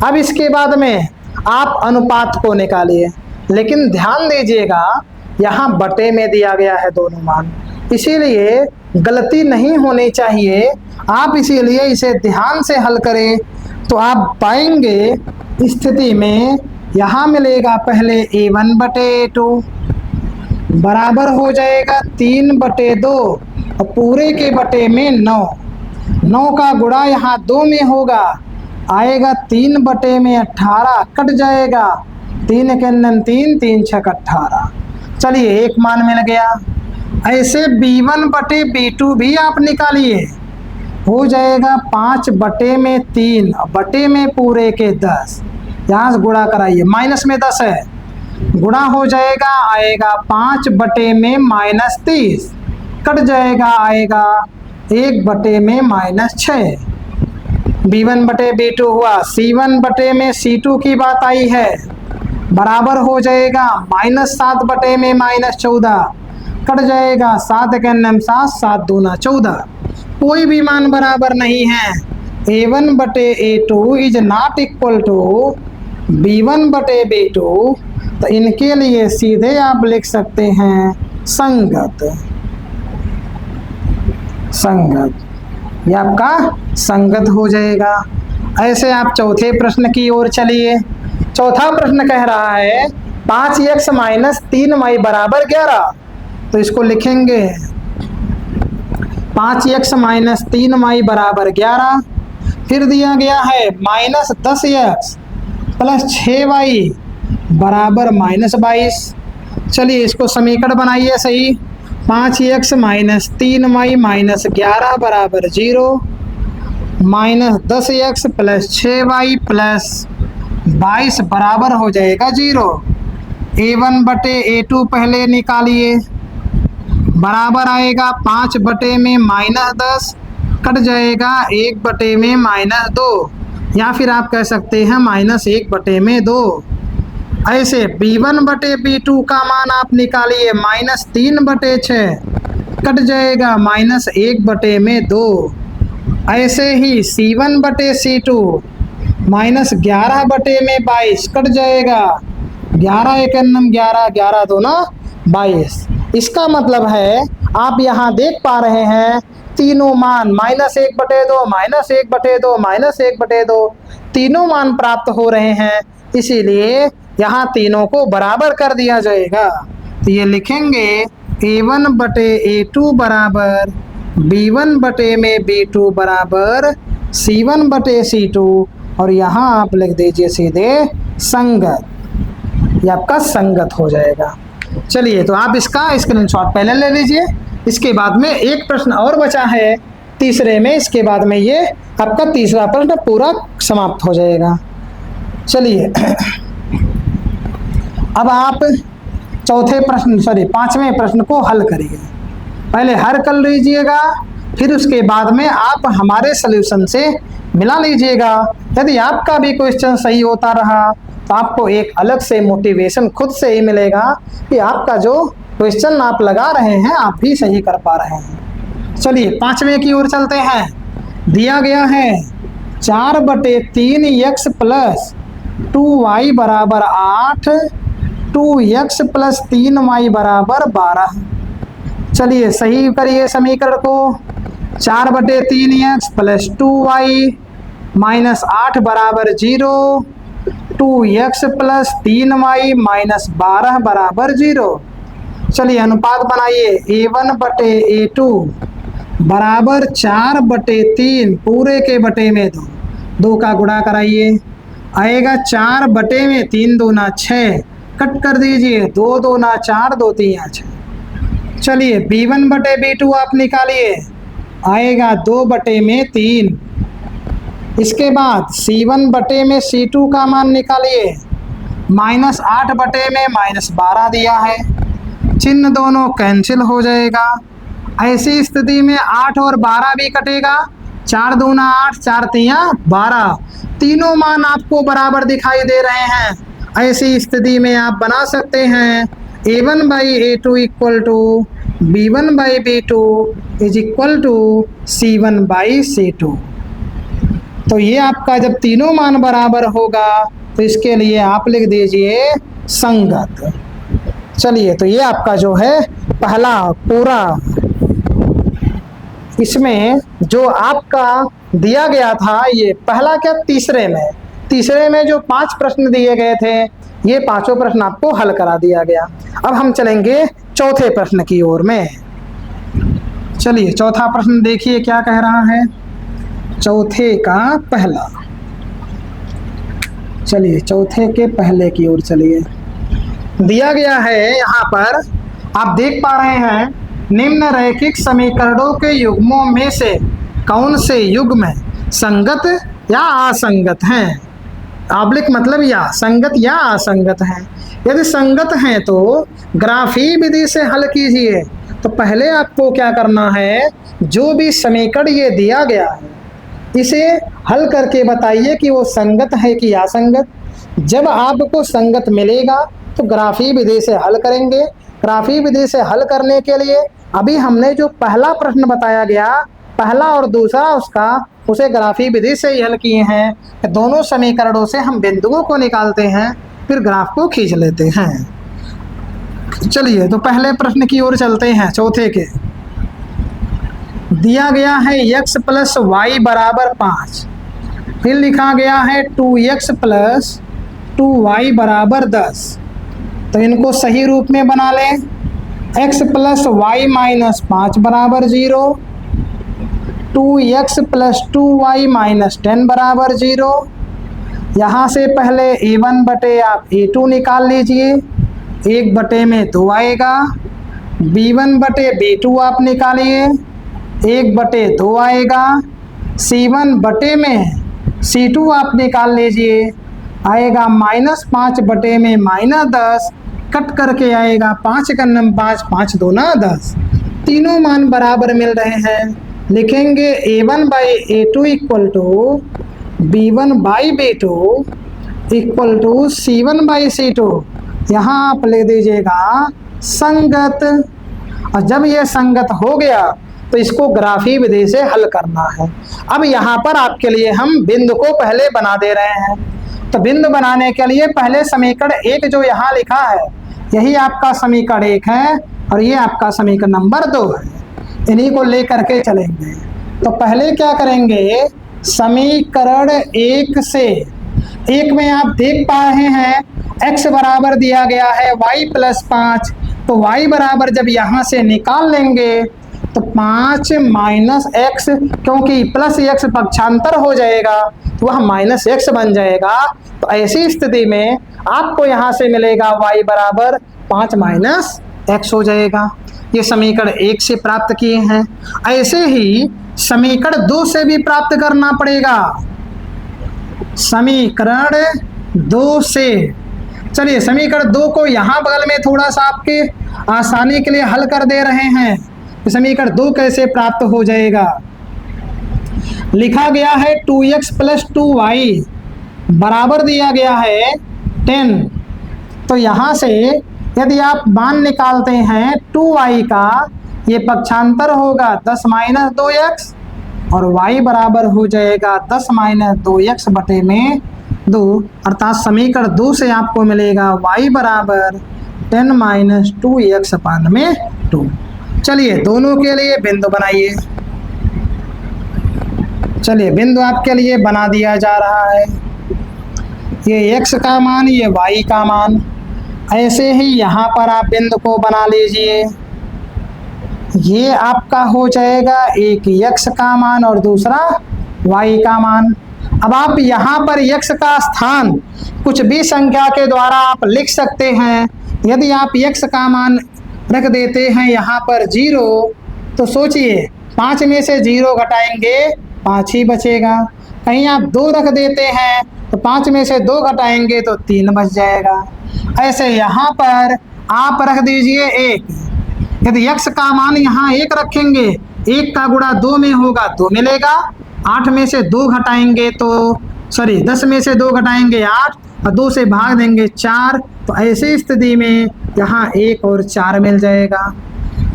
अब इसके बाद में आप अनुपात को निकालिए, लेकिन ध्यान दीजिएगा यहाँ बटे में दिया गया है दोनों मान, इसीलिए गलती नहीं होनी चाहिए। आप इसीलिए इसे ध्यान से हल करें तो आप पाएंगे स्थिति में यहाँ मिलेगा पहले a1/a2 बराबर हो जाएगा 3/2 और पूरे के बटे में 9। 9 का गुणा यहाँ 2 में होगा, आएगा 3/18 कट जाएगा, 3 × 3 = 3 × 6 = 18। चलिए एक मान मिल गया। ऐसे b1/b2 भी आप निकालिए, हो जाएगा 5/3 और बटे में पूरे के 10। यहाँ से गुणा कराइए, माइनस में 10 है, गुणा हो जाएगा, आएगा 5/-30 कट जाएगा, आएगा 1/-6। b1/b2 हुआ। c1/c2 की बात आई है, बराबर हो जाएगा -7/-14 कट जाएगा, 7 × 7 = 7, 2 × 14। कोई भी मान बराबर नहीं है। a1/a2 is not equal to b1/b2। तो इनके लिए सीधे आप लिख सकते हैं संगत। ये आपका संगत हो जाएगा। ऐसे आप चौथे प्रश्न की ओर चलिए। चौथा प्रश्न कह रहा है 5x - 3y बराबर 11। तो इसको लिखेंगे 5x - 3y बराबर 11। फिर दिया गया है -10x + 6y बराबर -22। चलिए इसको समीकरण बनाइए सही। 5x - 3y - 11 बराबर 0, -10x प्लस 6y प्लस 22 बराबर हो जाएगा 0। a1 बटे a2 पहले निकालिए, बराबर आएगा 5 बटे में -10 कट जाएगा 1 बटे में -2, या फिर आप कह सकते हैं -1 बटे में 2। ऐसे b1 बटे b2 का मान आप निकालिए, -3 बटे 6 कट जाएगा -1 बटे में 2। ऐसे ही c1 बटे c2 -11 बटे में 22 कट जाएगा 11 एकन्नम 11, 11 दूना 22। इसका मतलब है आप यहाँ देख पा रहे हैं तीनों मान -1 बटे 2, -1 बटे 2, -1 बटे 2 तीनों मान प्राप्त हो रहे हैं, इसीलिए यहाँ तीनों को बराबर कर दिया जाएगा। तो ये लिखेंगे a1 बटे a2 बराबर b1 बटे में b2 बराबर c1 बटे c2, और यहाँ आप लिख दीजिए सीधे संगत, ये आपका संगत हो जाएगा। चलिए, तो आप इसका स्क्रीनशॉट पहले ले लीजिए। इसके बाद में एक प्रश्न और बचा है तीसरे में, इसके बाद में ये आपका तीसरा प्रश्न पूरा समाप्त हो जाएगा। चलिए, अब आप पांचवें प्रश्न को हल करिए। पहले हल कर लीजिएगा, फिर उसके बाद में आप हमारे सॉल्यूशन से मिला लीजिएगा। यदि आपका भी क्वेश्चन सही होता रहा तो आपको एक अलग से मोटिवेशन खुद से ही मिलेगा कि आपका जो क्वेश्चन आप लगा रहे हैं आप भी सही कर पा रहे हैं। चलिए, पांचवें की ओर चलते हैं। दिया गया है 4 बटे 3x प्लस 2y बराबर 8, 2x प्लस 3y बराबर 12। चलिए, सही करिए समीकरण को। 4 बटे 3x प्लस 2y माइनस 8 बराबर 0, 2x प्लस 3y माइनस 12 बराबर 0। चलिए, अनुपात बनाइए। a1 बटे a2 बराबर 4 बटे 3 पूरे के बटे में 2, 2 का गुणा कराइए, आएगा 4 बटे में 3 दूना 6, कट कर दीजिए, 2 दूना 4, 2 3 6। चलिए, b1 बटे b2 आप निकालिए, आएगा 2 बटे में 3। इसके बाद c1 बटे में c2 का मान निकालिए, -8 बटे में -12 दिया है, चिन्ह दोनों कैंसिल हो जाएगा। ऐसी स्थिति में 8 और 12 भी कटेगा, 4 दूना 8, 4 3 12, तीनों मान आपको बराबर दिखाई दे रहे हैं। ऐसी स्थिति में आप बना सकते हैं a1 by a2 equal to b1 by b2 is equal to c1 by c2। तो ये आपका जब तीनों मान बराबर होगा तो इसके लिए आप लिख दीजिए संगत। चलिए, तो ये आपका जो है पहला पूरा, इसमें जो आपका दिया गया था ये पहला क्या तीसरे में जो 5 प्रश्न दिए गए थे ये पांचों प्रश्न आपको हल करा दिया गया। अब हम चलेंगे चौथे प्रश्न की ओर में। चलिए, चौथा प्रश्न देखिए क्या कह रहा है। चौथे का पहला, चलिए चौथे के पहले की ओर चलिए। दिया गया है यहाँ पर आप देख पा रहे हैं, निम्न रैखिक समीकरणों के युग्मों में से कौन से युग्म संगत या असंगत हैं। आब्लिक मतलब या संगत या असंगत हैं। यदि संगत हैं तो ग्राफी विधि से हल कीजिए। तो पहले आपको क्या करना है, जो भी समीकरण ये दिया गया है इसे हल करके बताइए कि वो संगत है कि असंगत। जब आपको संगत मिलेगा तो ग्राफी विधि से हल करेंगे। ग्राफी विधि से हल करने के लिए अभी हमने जो पहला प्रश्न बताया गया, पहला और दूसरा उसे ग्राफी विधि से ही हल किए हैं। दोनों समीकरणों से हम बिंदुओं को निकालते हैं, फिर ग्राफ को खींच लेते हैं। चलिए, तो पहले प्रश्न की ओर चलते हैं, चौथे के। दिया गया है x प्लस वाई बराबर 5, फिर लिखा गया है 2x प्लस 2y बराबर 10। तो इनको सही रूप में बना लें। x प्लस वाई माइनस 5 बराबर 0, 2x प्लस 2y माइनस 10 बराबर 0। यहाँ से पहले a1 बटे आप a2 निकाल लीजिए, 1 बटे में 2 आएगा। b1 बटे b2 आप निकालिए, 1 बटे 2 आएगा। C1 बटे में C2 आप निकाल लीजिए, आएगा -5 बटे में -10, कट करके आएगा 5 का 5, 5 दूना 10, तीनों मान बराबर मिल रहे हैं। लिखेंगे A1/A2 equal to B1/B2 equal to C1/C2। यहाँ आप ले दीजिएगा संगत, और जब ये संगत हो गया तो इसको ग्राफी विधि से हल करना है। अब यहाँ पर आपके लिए हम बिंदु को पहले बना दे रहे हैं। तो बिंदु बनाने के लिए पहले समीकरण 1 जो यहाँ लिखा है, यही आपका समीकरण 1 है और ये आपका समीकरण नंबर 2 है। इन्हीं को लेकर के चलेंगे। तो पहले क्या करेंगे, समीकरण 1 से 1 में आप देख पा रहे हैं x बराबर दिया गया है y+5, तो y बराबर जब यहाँ से निकाल लेंगे तो 5 - x, क्योंकि प्लस x पक्षांतर हो जाएगा तो वह -x बन जाएगा। तो ऐसी स्थिति में आपको यहाँ से मिलेगा y बराबर 5 - x हो जाएगा। ये समीकरण 1 से प्राप्त किए हैं। ऐसे ही समीकरण 2 से भी प्राप्त करना पड़ेगा। समीकरण 2 से, चलिए समीकरण 2 को यहाँ बगल में थोड़ा सा आपके आसानी के लिए हल कर दे रहे हैं। समीकरण 2 कैसे प्राप्त हो जाएगा, लिखा गया है 2x + 2y बराबर दिया गया है 10। तो यहाँ से यदि आप मान निकालते हैं 2y का, ये पक्षांतर होगा 10 - 2x और y बराबर हो जाएगा 10 - 2x बटे में 2, अर्थात समीकरण 2 से आपको मिलेगा y बराबर 10 - 2x अपान में 2। चलिए दोनों के लिए बिंदु बनाइए। चलिए बिंदु आपके लिए बना दिया जा रहा है। ये x का मान, ये y का मान। ऐसे ही यहाँ पर आप बिंदु को बना लीजिए। ये आपका हो जाएगा एक x का मान और दूसरा y का मान। अब आप यहाँ पर x का स्थान कुछ भी संख्या के द्वारा आप लिख सकते हैं। यदि आप x का मान रख देते हैं यहाँ पर 0, तो सोचिए 5 में से 0 घटाएंगे 5 ही बचेगा। कहीं आप 2 रख देते हैं तो 5 में से 2 घटाएंगे तो 3 बच जाएगा। ऐसे यहाँ पर आप रख दीजिए 1। यदि x का मान यहाँ 1 रखेंगे, 1 का गुणा 2 में होगा 2 मिलेगा। 8 में से 2 घटाएंगे तो 10 में से 2 घटाएंगे 8 और 2 से भाग देंगे 4। तो ऐसी स्थिति में यहाँ 1 और 4 मिल जाएगा।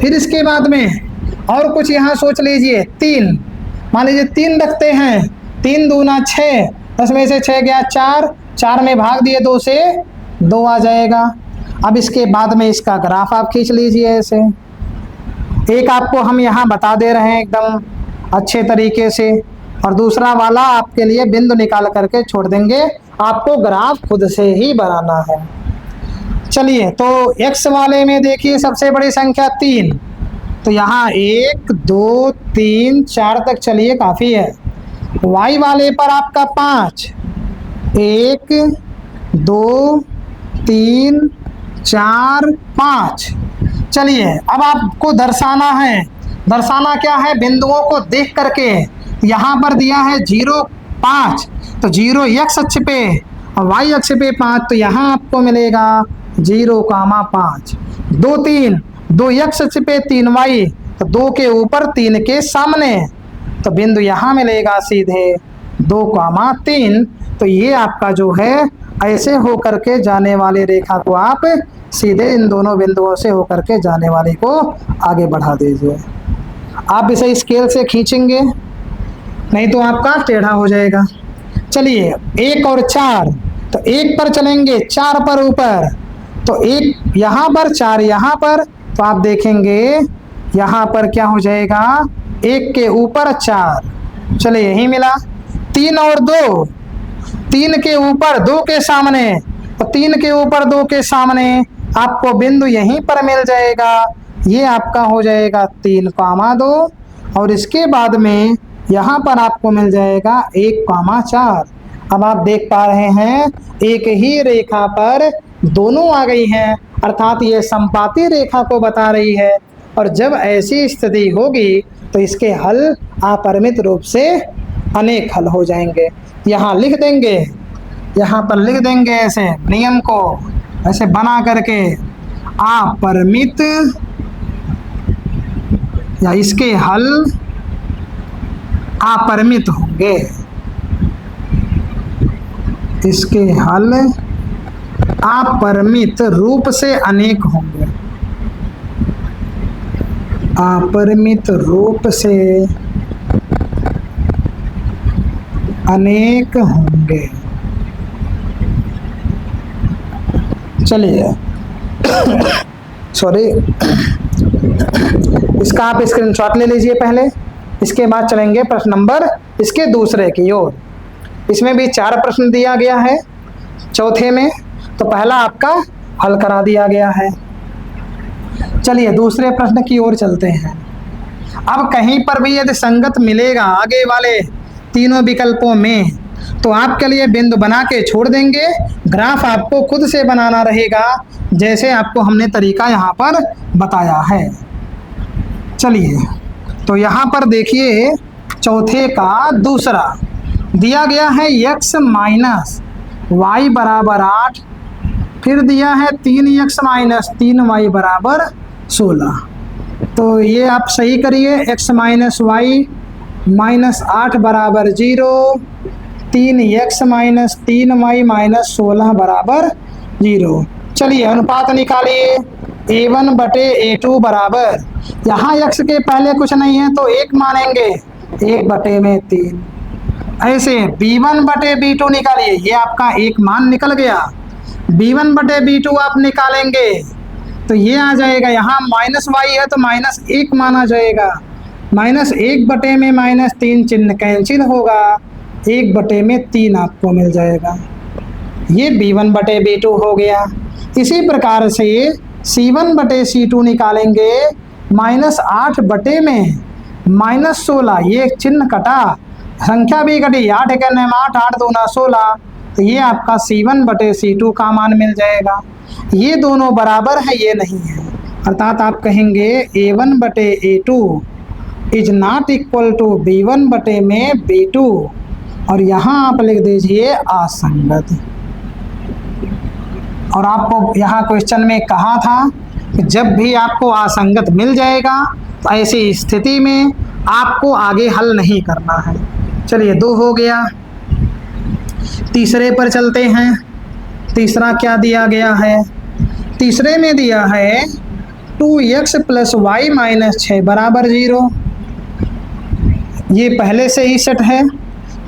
फिर इसके बाद में और कुछ यहाँ सोच लीजिए, 3 मान लीजिए 3 रखते हैं, 3 दूना 6, 10 में से 6 गया 4, 4 में भाग दिए 2 से 2 आ जाएगा। अब इसके बाद में इसका ग्राफ आप खींच लीजिए। ऐसे एक आपको हम यहाँ बता दे रहे हैं एकदम अच्छे तरीके से, और दूसरा वाला आपके लिए बिंदु निकाल करके छोड़ देंगे, आपको ग्राफ खुद से ही बनाना है। चलिए तो x वाले में देखिए सबसे बड़ी संख्या 3, तो यहाँ 1 2 3 4 तक चलिए काफ़ी है। y वाले पर आपका 5, 1 2 3 4 5। चलिए अब आपको दर्शाना है, दर्शाना क्या है, बिंदुओं को देख करके। यहाँ पर दिया है 0 5, तो 0 x अक्ष पे और y अक्ष पे 5, तो यहाँ आपको मिलेगा 0, 5। 2 3, 2 x अक्ष पे 3 y, तो 2 के ऊपर 3 के सामने, तो बिंदु यहाँ मिलेगा सीधे 2, 3। तो ये आपका जो है ऐसे होकर के जाने वाली रेखा को आप सीधे इन दोनों बिंदुओं से होकर के जाने वाले को आगे बढ़ा दीजिए। आप इसे स्केल से खींचेंगे, नहीं तो आपका टेढ़ा हो जाएगा। चलिए 1 और 4, तो 1 पर चलेंगे 4 पर ऊपर, तो 1 यहाँ पर 4 यहाँ पर, तो आप देखेंगे यहाँ पर क्या हो जाएगा, 1 के ऊपर 4। चलिए यही मिला। 3 और 2, 3 के ऊपर 2 के सामने, तो 3 के ऊपर 2 के सामने आपको बिंदु यहीं पर मिल जाएगा। ये आपका हो जाएगा 3, 2, और इसके बाद में यहाँ पर आपको मिल जाएगा 1, 4। अब आप देख पा रहे हैं एक ही रेखा पर दोनों आ गई हैं, अर्थात ये संपाती रेखा को बता रही है। और जब ऐसी स्थिति होगी तो इसके हल अपरिमित रूप से अनेक हल हो जाएंगे। यहाँ लिख देंगे, यहाँ पर लिख देंगे ऐसे नियम को ऐसे बना करके, अपरिमित या इसके हल अपरिमित होंगे, इसके हल अपरिमित रूप से अनेक होंगे, अपरिमित रूप से अनेक होंगे। चलिए सॉरी, इसका आप स्क्रीनशॉट ले लीजिए पहले, इसके बाद चलेंगे प्रश्न नंबर इसके दूसरे की ओर। इसमें भी 4 प्रश्न दिया गया है चौथे में, तो पहला आपका हल करा दिया गया है। चलिए दूसरे प्रश्न की ओर चलते हैं। अब कहीं पर भी यदि संगत मिलेगा आगे वाले तीनों विकल्पों में, तो आपके लिए बिंदु बना के छोड़ देंगे, ग्राफ आपको खुद से बनाना रहेगा, जैसे आपको हमने तरीका यहाँ पर बताया है। चलिए तो यहाँ पर देखिए, चौथे का दूसरा दिया गया है x माइनस वाई बराबर 8, फिर दिया है 3x माइनस 3y बराबर 16। तो ये आप सही करिए, x माइनस वाई माइनस 8 बराबर 0, 3x माइनस 3y माइनस 16 बराबर 0। चलिए अनुपात निकालिए, a1 बटे a2 बराबर, यहाँ x के पहले कुछ नहीं है तो 1 मानेंगे, 1 बटे में 3। ऐसे b1 बटे b2 निकालिए, ये आपका एक मान निकल गया। b1 बटे b2 आप निकालेंगे तो ये आ जाएगा, यहाँ माइनस y है तो माइनस 1 माना जाएगा, माइनस 1 बटे में माइनस 3 चिन्ह कैंसिल होगा, 1 बटे में 3 आपको मिल जाएगा। ये b1 बटे b2 हो गया। इसी प्रकार से c1 बटे c2 निकालेंगे, माइनस 8 बटे में माइनस 16, ये चिन्ह कटा, संख्या भी घटी, 8 एक 8, 8 दूना 16, तो ये आपका c1 बटे c2 का मान मिल जाएगा। ये दोनों बराबर है, ये नहीं है, अर्थात आप कहेंगे a1 बटे a2 is not equal to b1 बटे में b2, और यहाँ आप लिख दीजिए असंगत। और आपको यहाँ क्वेश्चन में कहा था कि जब भी आपको असंगत मिल जाएगा तो ऐसी स्थिति में आपको आगे हल नहीं करना है। चलिए 2 हो गया। तीसरे पर चलते हैं। तीसरा क्या दिया गया है? तीसरे में दिया है 2x प्लस वाई माइनस 6 बराबर 0, ये पहले से ही सेट है।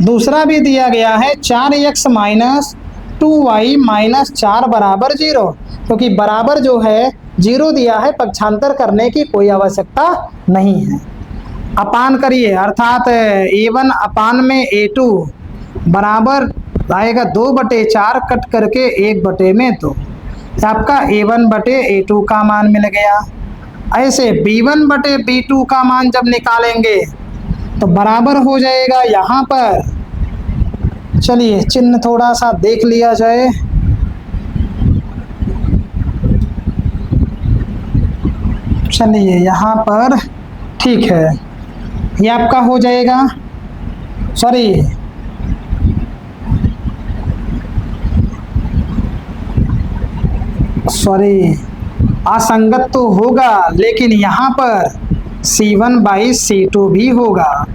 दूसरा भी दिया गया है 4x माइनस 2y माइनस 4 बराबर 0, क्योंकि बराबर जो है 0 दिया है, पक्षांतर करने की कोई आवश्यकता नहीं है। अपान करिए, अर्थात a1 अपान में a2 बराबर आएगा 2/4 कट करके 1/2, आपका a1 बटे a2 का मान मिल गया। ऐसे b1 बटे b2 का मान जब निकालेंगे तो बराबर हो जाएगा यहाँ पर। चलिए चिन्ह थोड़ा सा देख लिया जाए। चलिए यहाँ पर ठीक है, ये आपका हो जाएगा, सॉरी असंगत तो होगा, लेकिन यहाँ पर C1 बाई C2 भी होगा।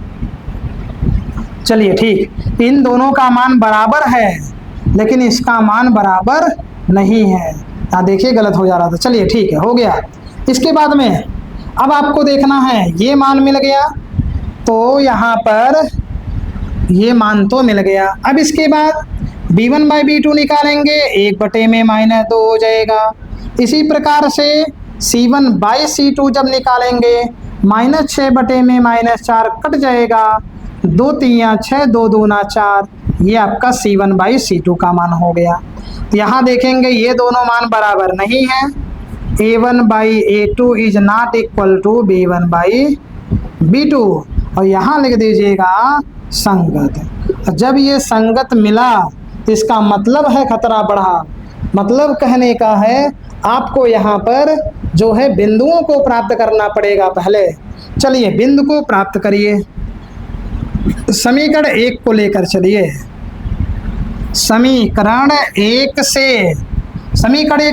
चलिए ठीक, इन दोनों का मान बराबर है, लेकिन इसका मान बराबर नहीं है। यहाँ देखिए गलत हो जा रहा था। चलिए ठीक है, हो गया। इसके बाद में अब आपको देखना है, ये मान मिल गया तो यहाँ पर ये मान तो मिल गया। अब इसके बाद b1 बाई b2 निकालेंगे, 1/2 में -2 हो जाएगा। इसी प्रकार से c1 बाई c2 जब निकालेंगे, -6/में -4 कट जाएगा, 2 3 6, 2 दूना 4, ये आपका c1 बाई c2 का मान हो गया। यहाँ देखेंगे ये दोनों मान बराबर नहीं है, a1 by a2 is not equal to b1 by b2, और यहाँ लिख दीजिएगा संगत। जब ये संगत मिला तो इसका मतलब है खतरा बढ़ा, मतलब कहने का है आपको यहाँ पर जो है बिंदुओं को प्राप्त करना पड़ेगा पहले। चलिए बिंदु को प्राप्त करिए। समीकरण 1 को लेकर चलिए। समीकरण 1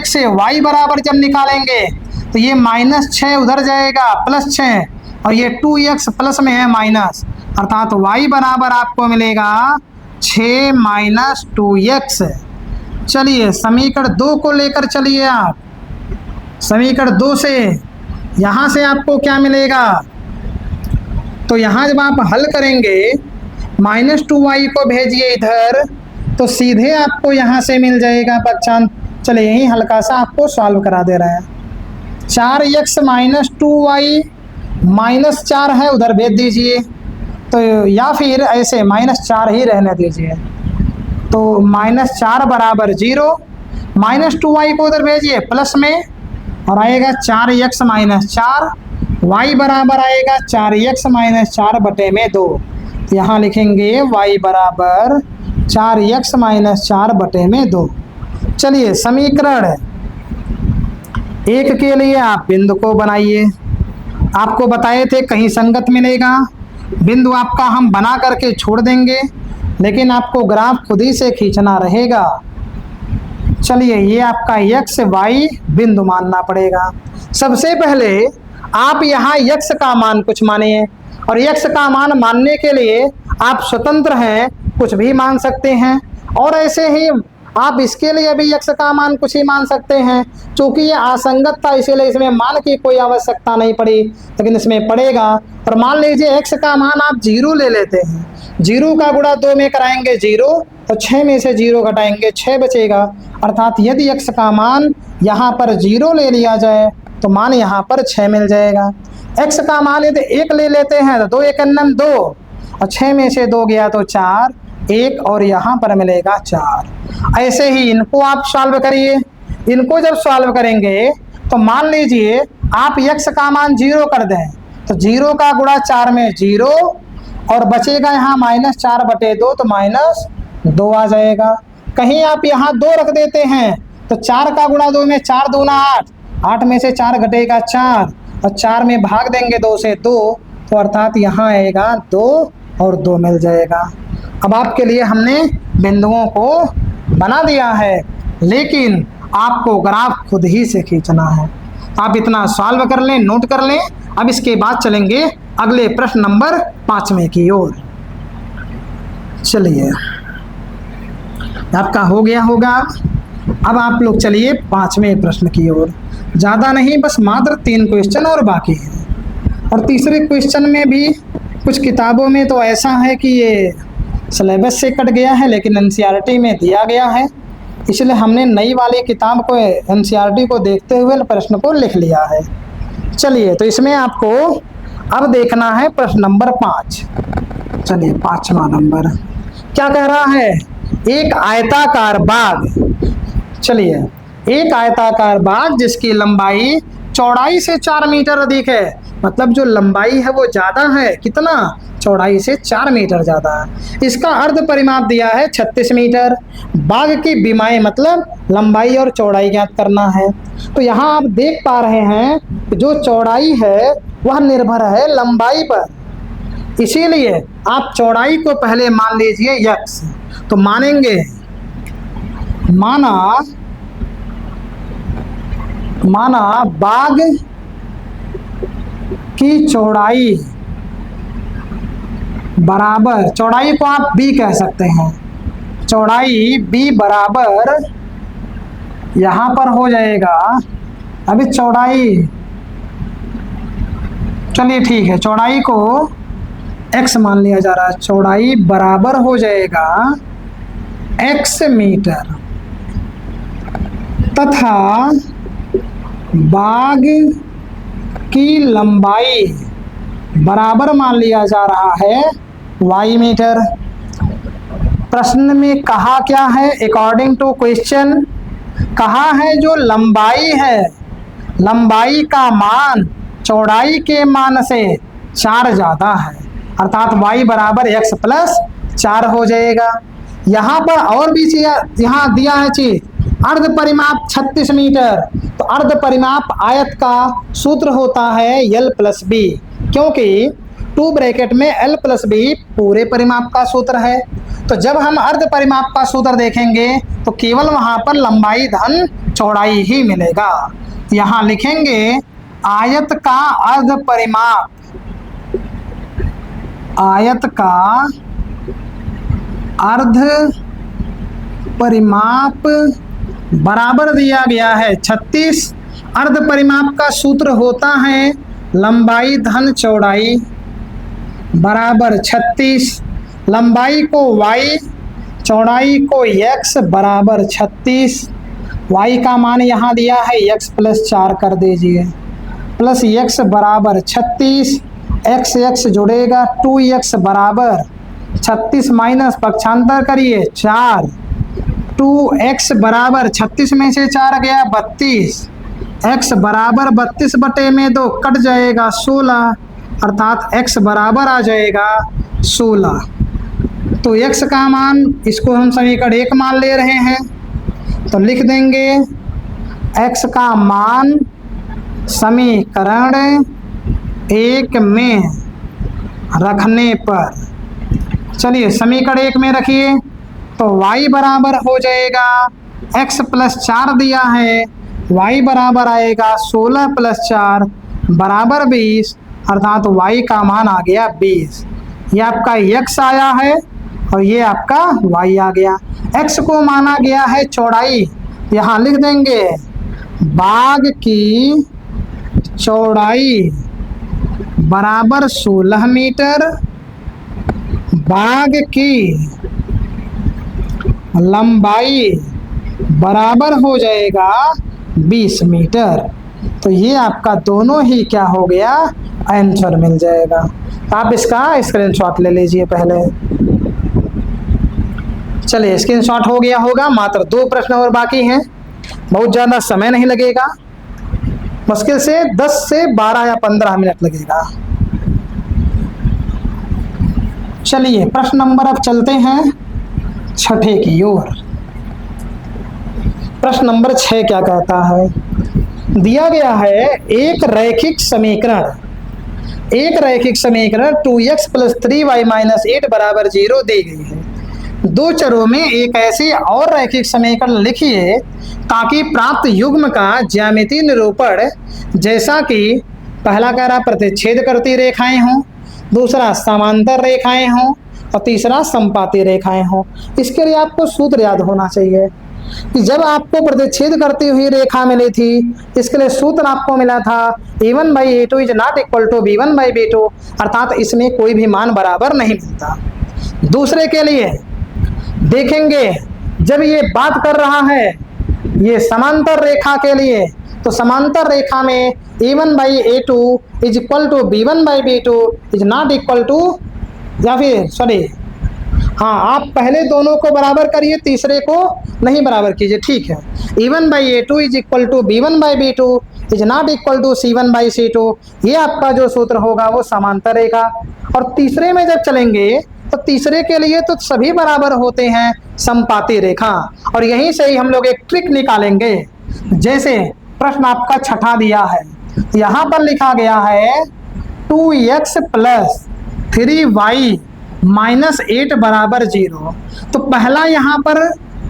से y बराबर जब निकालेंगे तो ये -6 उधर जाएगा, +6, और ये 2x प्लस में है माइनस, अर्थात y बराबर आपको मिलेगा 6 - 2x। चलिए समीकरण 2 को लेकर चलिए आप। समीकरण 2 से यहाँ से आपको क्या मिलेगा, तो यहाँ जब आप हल करेंगे -2y को भेजिए इधर तो सीधे आपको यहाँ से मिल जाएगा पक्षांतर। चलिए यही हल्का सा आपको सॉल्व करा दे रहा है। 4x - 2y -4 है, उधर भेज दीजिए, तो या फिर ऐसे -4 ही रहने दीजिए। तो -4 बराबर 0, -2y को उधर भेजिए प्लस में, और आएगा 4x - 4, y बराबर आएगा 4x - 4 बटे में 2। यहाँ लिखेंगे y बराबर 4x - 4 बटे में 2। चलिए समीकरण 1 के लिए आप बिंदु को बनाइए। आपको बताए थे कहीं संगत मिलेगा, बिंदु आपका हम बना करके छोड़ देंगे, लेकिन आपको ग्राफ खुद ही से खींचना रहेगा। चलिए ये आपका x y बिंदु मानना पड़ेगा। सबसे पहले आप यहाँ x का मान कुछ मानिए, और x का मान मानने के लिए आप स्वतंत्र हैं, कुछ भी मान सकते हैं, और ऐसे ही आप इसके लिए भी x का मान कुछ ही मान सकते हैं। क्योंकि ये असंगत था इसीलिए इसमें मान की कोई आवश्यकता नहीं पड़ी, लेकिन इसमें पड़ेगा। और मान लीजिए x का मान आप 0 ले लेते हैं, 0 का गुणा 2 में कराएंगे 0, और 6 में से 0 घटाएंगे 6 बचेगा। अर्थात यदि x का मान यहाँ पर 0 ले लिया जाए तो मान यहाँ पर 6 मिल जाएगा। x का मान यदि 1 ले लेते हैं तो 2 × 1 = 2, और 6 में से 2 गया तो 4, 1 और यहाँ पर मिलेगा 4। ऐसे ही इनको आप सॉल्व करिए। इनको जब सॉल्व करेंगे तो मान लीजिए आप x का मान 0 कर दें, तो 0 का गुणा 4 में 0, और बचेगा यहाँ -4 बटे 2, तो -2 आ जाएगा। कहीं आप यहाँ 2 रख देते हैं तो 4 का गुणा 2 में 4 दूना 8, 8 में से 4 घटेगा 4, और 4 में भाग देंगे 2 से 2, तो अर्थात यहाँ आएगा 2 और 2 मिल जाएगा। अब आपके लिए हमने बिंदुओं को बना दिया है, लेकिन आपको ग्राफ खुद ही से खींचना है। आप इतना सॉल्व कर लें, नोट कर लें। अब इसके बाद चलेंगे अगले प्रश्न नंबर 5वें की ओर। चलिए आपका हो गया होगा। अब आप लोग चलिए 5वें प्रश्न की ओर। ज़्यादा नहीं, बस मात्र 3 क्वेश्चन और बाकी हैं। और तीसरे क्वेश्चन में भी कुछ किताबों में तो ऐसा है कि ये सिलेबस से कट गया है, लेकिन एनसीईआरटी में दिया गया है, इसलिए हमने नई वाली किताब को एनसीईआरटी को देखते हुए प्रश्न को लिख लिया है। चलिए तो इसमें आपको अब देखना है प्रश्न नंबर 5। चलिए 5वां नंबर क्या कह रहा है, एक आयताकार बाग। चलिए एक आयताकार बाग जिसकी लंबाई चौड़ाई से 4 मीटर अधिक है, मतलब जो लंबाई है वो ज़्यादा है, कितना, चौड़ाई से 4 मीटर ज़्यादा है। इसका अर्ध परिमाप दिया है 36 मीटर। बाग की बीमाएं मतलब लंबाई और चौड़ाई ज्ञात करना है। तो यहाँ आप देख पा रहे हैं कि जो चौड़ाई है वह निर्भर है लंबाई पर, इसीलिए आप चौड़ाई को पहले मान लीजिए x। तो मानेंगे, माना बाग की चौड़ाई बराबर, चौड़ाई को आप b कह सकते हैं, चौड़ाई b बराबर यहाँ पर हो जाएगा, अभी चौड़ाई, चलिए ठीक है, चौड़ाई को x मान लिया जा रहा है, चौड़ाई बराबर हो जाएगा x मीटर, तथा बाग की लंबाई बराबर मान लिया जा रहा है y मीटर। प्रश्न में कहा क्या है, अकॉर्डिंग टू क्वेश्चन कहा है जो लंबाई है, लंबाई का मान चौड़ाई के मान से 4 ज़्यादा है, अर्थात y बराबर x प्लस 4 हो जाएगा। यहाँ पर और भी चीज यहाँ दिया है चीज, अर्ध परिमाप 36 मीटर। तो अर्ध परिमाप आयत का सूत्र होता है L + B, क्योंकि 2 ब्रैकेट में l प्लस बी पूरे परिमाप का सूत्र है। तो जब हम अर्ध परिमाप का सूत्र देखेंगे तो केवल वहां पर लंबाई धन चौड़ाई ही मिलेगा। यहां लिखेंगे आयत का अर्ध परिमाप, आयत का अर्ध परिमाप बराबर दिया गया है 36। अर्ध परिमाप का सूत्र होता है लंबाई धन चौड़ाई बराबर 36। लंबाई को y, चौड़ाई को x बराबर 36। y का मान यहाँ दिया है x प्लस 4 कर दीजिए, प्लस x बराबर 36। x जुड़ेगा 2x बराबर 36 माइनस पक्षांतर करिए 4। 2x बराबर 36 में से 4 गया 32। x बराबर 32 बटे में 2 कट जाएगा 16, अर्थात x बराबर आ जाएगा 16। तो x का मान, इसको हम समीकरण 1 मान ले रहे हैं, तो लिख देंगे x का मान समीकरण 1 में रखने पर, चलिए समीकरण 1 में रखिए तो y बराबर हो जाएगा x प्लस 4 दिया है, y बराबर आएगा 16 प्लस 4 बराबर 20, अर्थात y का मान आ गया 20। ये आपका x आया है और ये आपका y आ गया। x को माना गया है चौड़ाई, यहाँ लिख देंगे बाग की चौड़ाई बराबर 16 मीटर, बाग की लंबाई बराबर हो जाएगा 20 मीटर। तो ये आपका दोनों ही क्या हो गया, आंसर मिल जाएगा। आप इसका स्क्रीनशॉट ले लीजिए पहले। चलिए स्क्रीनशॉट हो गया होगा। मात्र 2 प्रश्न और बाकी हैं, बहुत ज़्यादा समय नहीं लगेगा, मुश्किल से 10 से 12 या 15 मिनट लगेगा। चलिए प्रश्न नंबर अब चलते हैं 6ठे की ओर। प्रश्न नंबर 6 क्या कहता है, दिया गया है एक रैखिक समीकरण 2x प्लस 3y माइनस 8 बराबर 0 दी गई है। 2 चरों में एक ऐसी और रैखिक समीकरण लिखिए ताकि प्राप्त युग्म का ज्यामितीय निरूपण, जैसा कि पहला कह रहा प्रतिच्छेद करती रेखाएं हों, दूसरा समांतर रेखाएं हों और तीसरा संपाती रेखाएं हों। इसके लिए आपको सूत्र याद होना चाहिए कि जब आपको प्रतिच्छेद करती हुई रेखा मिली थी, इसके लिए सूत्र आपको मिला था a1/a2 is not equal to b1/b2, अर्थात इसमें कोई भी मान बराबर नहीं मिलता। दूसरे के लिए देखेंगे, जब ये बात कर रहा है ये समांतर रेखा के लिए, तो समांतर रेखा में a1/a2 is equal to b1/b2 is not equal to, या फिर सॉरी हाँ, आप पहले दोनों को बराबर करिए, तीसरे को नहीं बराबर कीजिए, ठीक है। a1/a2 is equal to b1/b2 is not equal to c1/c2, ये आपका जो सूत्र होगा वो समांतर रेखा। और तीसरे में जब चलेंगे तो तीसरे के लिए तो सभी बराबर होते हैं, संपाती रेखा। और यहीं से ही हम लोग एक ट्रिक निकालेंगे। जैसे प्रश्न आपका 6ठा दिया है, यहाँ पर लिखा गया है 2x प्लस 3y माइनस 8 बराबर 0। तो पहला यहाँ पर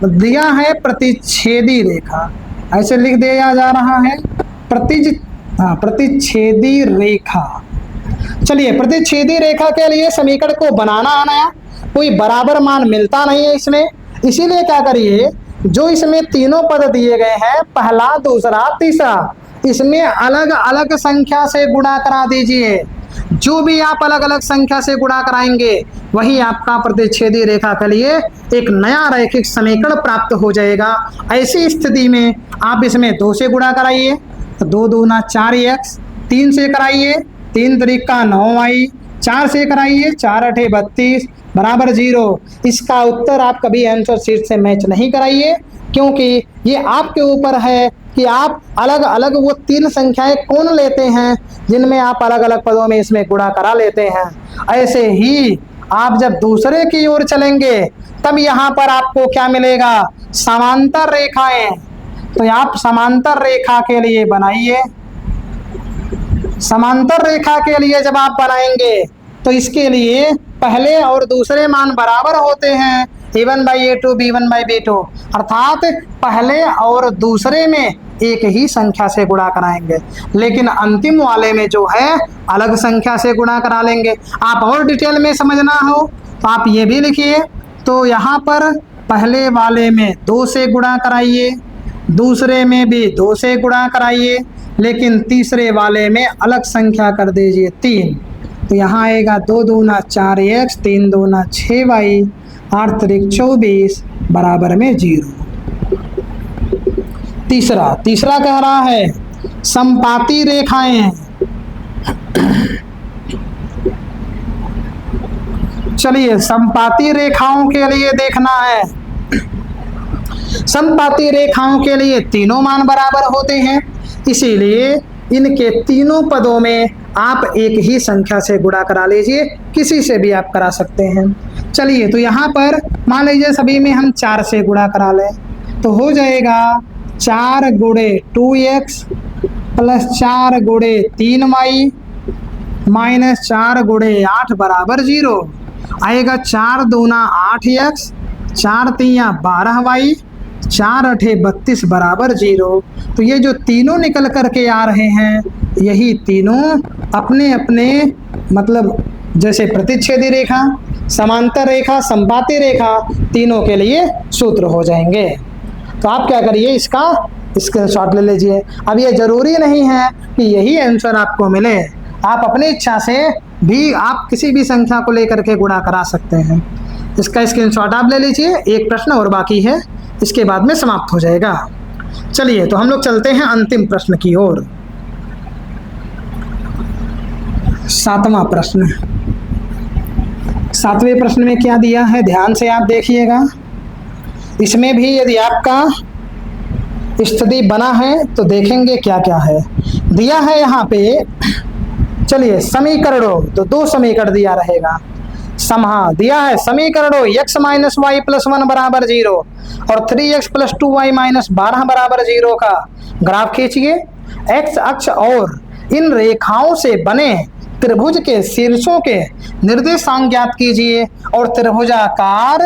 दिया है प्रतिच्छेदी रेखा, ऐसे लिख दिया जा रहा है प्रतिच्छेदी रेखा। चलिए प्रतिच्छेदी रेखा के लिए समीकरण को बनाना आना है, कोई बराबर मान मिलता नहीं है इसमें, इसीलिए क्या करिए, जो इसमें तीनों पद दिए गए हैं, पहला दूसरा तीसरा, इसमें अलग अलग संख्या से गुणा करा दीजिए। जो भी आप अलग अलग संख्या से गुणा कराएंगे वही आपका प्रतिच्छेदी रेखा के लिए एक नया रैखिक समीकरण प्राप्त हो जाएगा। ऐसी स्थिति में आप इसमें 2 से गुणा कराइए तो 2 दूना 4x, 3 से कराइए 3 त्रिका 9y, 4 से कराइए 4 अठे 32 बराबर 0। इसका उत्तर आप कभी आंसर शीट से मैच नहीं कराइए, क्योंकि ये आपके ऊपर है कि आप अलग अलग वो 3 संख्याएं कौन लेते हैं जिनमें आप अलग अलग पदों में इसमें गुणा करा लेते हैं। ऐसे ही आप जब दूसरे की ओर चलेंगे तब यहाँ पर आपको क्या मिलेगा, समांतर रेखाएं। तो आप समांतर रेखा के लिए बनाइए। समांतर रेखा के लिए जब आप बनाएंगे तो तो इसके लिए पहले और दूसरे मान बराबर होते हैं, a1/a2 b1/b2, अर्थात पहले और दूसरे में एक ही संख्या से गुणा कराएंगे, लेकिन अंतिम वाले में जो है अलग संख्या से गुणा करा लेंगे। आप और डिटेल में समझना हो तो आप ये भी लिखिए। तो यहाँ पर पहले वाले में 2 से गुणा कराइए, दूसरे में भी 2 से गुणा कराइए, लेकिन तीसरे वाले में अलग संख्या कर दीजिए 3। तो यहाँ आएगा 2 दूना 4x, 3 दूना 6y, 8 त्रिक 24 बराबर में 0। तीसरा कह रहा है समपाती रेखाएं। चलिए समपाती रेखाओं के लिए देखना है। समपाती रेखाओं के लिए तीनों मान बराबर होते हैं, इसीलिए इनके तीनों पदों में आप एक ही संख्या से गुणा करा लीजिए, किसी से भी आप करा सकते हैं। चलिए तो यहाँ पर मान लीजिए सभी में हम 4 से गुणा करा लें, तो हो जाएगा 4 गुणे 2x प्लस 4 गुणे 3y माइनस 4 गुणे 8 बराबर 0। आएगा 4 दूना 8x, 4 तियाँ 12y, 4 अठे 32 बराबर 0। तो ये जो तीनों निकल करके आ रहे हैं, यही तीनों अपने अपने मतलब जैसे प्रतिच्छेदी रेखा, समांतर रेखा, संपाती रेखा, तीनों के लिए सूत्र हो जाएंगे। तो आप क्या करिए, इसका स्क्रीनशॉट ले लीजिए। अब ये जरूरी नहीं है कि यही आंसर आपको मिले, आप अपनी इच्छा से भी आप किसी भी संख्या को लेकर के गुणा करा सकते हैं। इसका स्क्रीनशॉट आप ले लीजिए। एक प्रश्न और बाकी है, इसके बाद में समाप्त हो जाएगा। चलिए तो हम लोग चलते हैं अंतिम प्रश्न की ओर। 7वां प्रश्न। 7वें प्रश्न में क्या दिया है, ध्यान से आप देखिएगा। इसमें भी यदि आपका स्थिति बना है तो देखेंगे क्या क्या है दिया है यहाँ पे। चलिए समीकरणों, तो 2 समीकरण दिया रहेगा। समहा दिया है समीकरणों x माइनस वाई प्लस 1 बराबर 0 और 3x प्लस 2y माइनस 12 बराबर 0 का ग्राफ खींचिए। x अक्ष और इन रेखाओं से बने त्रिभुज के शीर्षों के निर्देशांक ज्ञात कीजिए और त्रिभुजाकार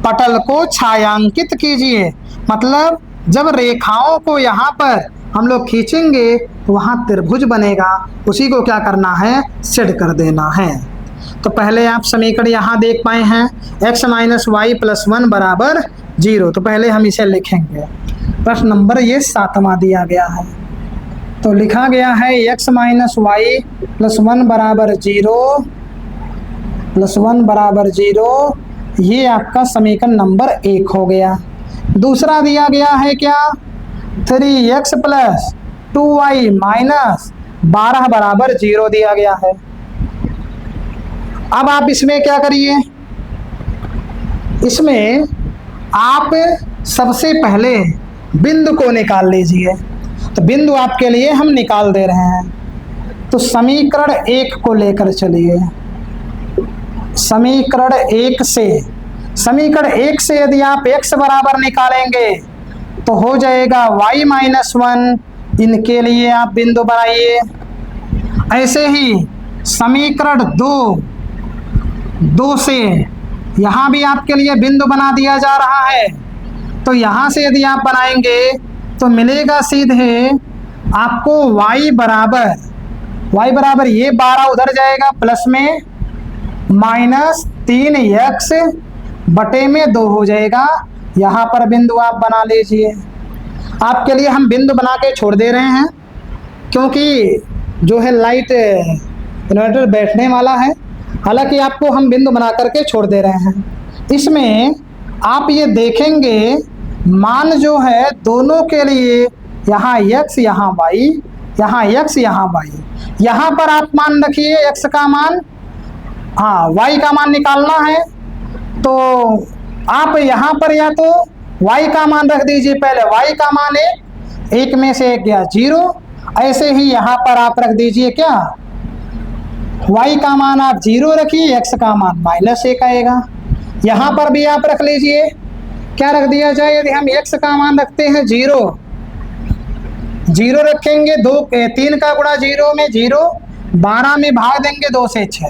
पटल को छायांकित कीजिए। मतलब जब रेखाओं को यहाँ पर हम लोग खींचेंगे तो वहाँ त्रिभुज बनेगा, उसी को क्या करना है, सेट कर देना है। तो पहले आप समीकरण यहाँ देख पाए हैं, x माइनस वाई प्लस 1 बराबर 0। तो पहले हम इसे लिखेंगे। प्रश्न नंबर ये 7वां दिया गया है, तो लिखा गया है x माइनस वाई प्लस 1 बराबर 0 प्लस 1 बराबर 0। ये आपका समीकरण नंबर 1 हो गया। दूसरा दिया गया है क्या, 3x प्लस 2y माइनस 12 बराबर 0 दिया गया है। अब आप इसमें क्या करिए, इसमें आप सबसे पहले बिंदु को निकाल लीजिए। तो बिंदु आपके लिए हम निकाल दे रहे हैं। तो समीकरण 1 को लेकर चलिए। समीकरण 1 से यदि आप x बराबर निकालेंगे तो हो जाएगा y माइनस 1। इनके लिए आप बिंदु बनाइए। ऐसे ही समीकरण 2 से यहाँ भी आपके लिए बिंदु बना दिया जा रहा है। तो यहाँ से यदि आप बनाएंगे तो मिलेगा सीधे आपको y बराबर ये 12 उधर जाएगा प्लस में माइनस 3x बटे में 2 हो जाएगा। यहाँ पर बिंदु आप बना लीजिए। आपके लिए हम बिंदु बना के छोड़ दे रहे हैं, क्योंकि जो है लाइट इन्वर्टर बैठने वाला है। हालांकि आपको हम बिंदु बना करके छोड़ दे रहे हैं। इसमें आप ये देखेंगे मान जो है दोनों के लिए, यहाँ x यहाँ y, यहाँ x यहाँ y। यहाँ पर आप मान रखिए x का मान, हाँ y का मान निकालना है। तो आप यहाँ पर या तो y का मान रख दीजिए। पहले y का मान 1 में से 1 गया 0। ऐसे ही यहाँ पर आप रख दीजिए क्या, y का मान आप 0 रखिए, x का मान -1 आएगा। यहाँ पर भी आप रख लीजिए, क्या रख दिया जाए, यदि हम x का मान रखते हैं 0 रखेंगे, 3 का गुणा 0 में 0, 12 में भाग देंगे 2 से 6।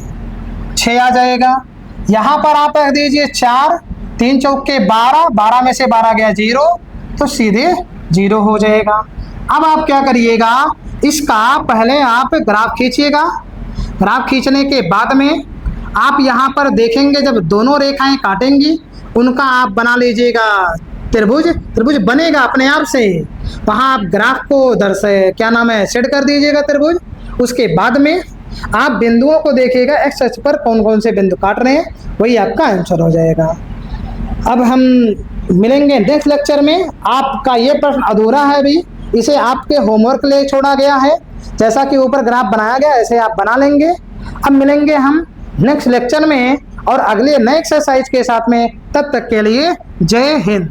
6 आ जाएगा। यहाँ पर आप रख दीजिए 4, 3 चौके 12, 12 में से 12 गया 0, तो सीधे 0 हो जाएगा। अब आप क्या करिएगा, इसका पहले आप ग्राफ खींचिएगा। ग्राफ खींचने के बाद में आप यहाँ पर देखेंगे, जब दोनों रेखाएं काटेंगी उनका आप बना लीजिएगा त्रिभुज। त्रिभुज बनेगा अपने आप से। वहाँ आप ग्राफ को क्या नाम है, सेट कर दीजिएगा त्रिभुज। उसके बाद में आप बिंदुओं को देखिएगा, एक्स अक्ष पर कौन कौन से बिंदु काट रहे हैं, वही आपका आंसर हो जाएगा। अब हम मिलेंगे नेक्स्ट लेक्चर में। आपका ये प्रश्न अधूरा है अभी, इसे आपके होमवर्क लिए छोड़ा गया है। जैसा कि ऊपर ग्राफ बनाया गया ऐसे आप बना लेंगे। अब मिलेंगे हम नेक्स्ट लेक्चर में और अगले नए एक्सरसाइज के साथ में। तब तक के लिए जय हिंद।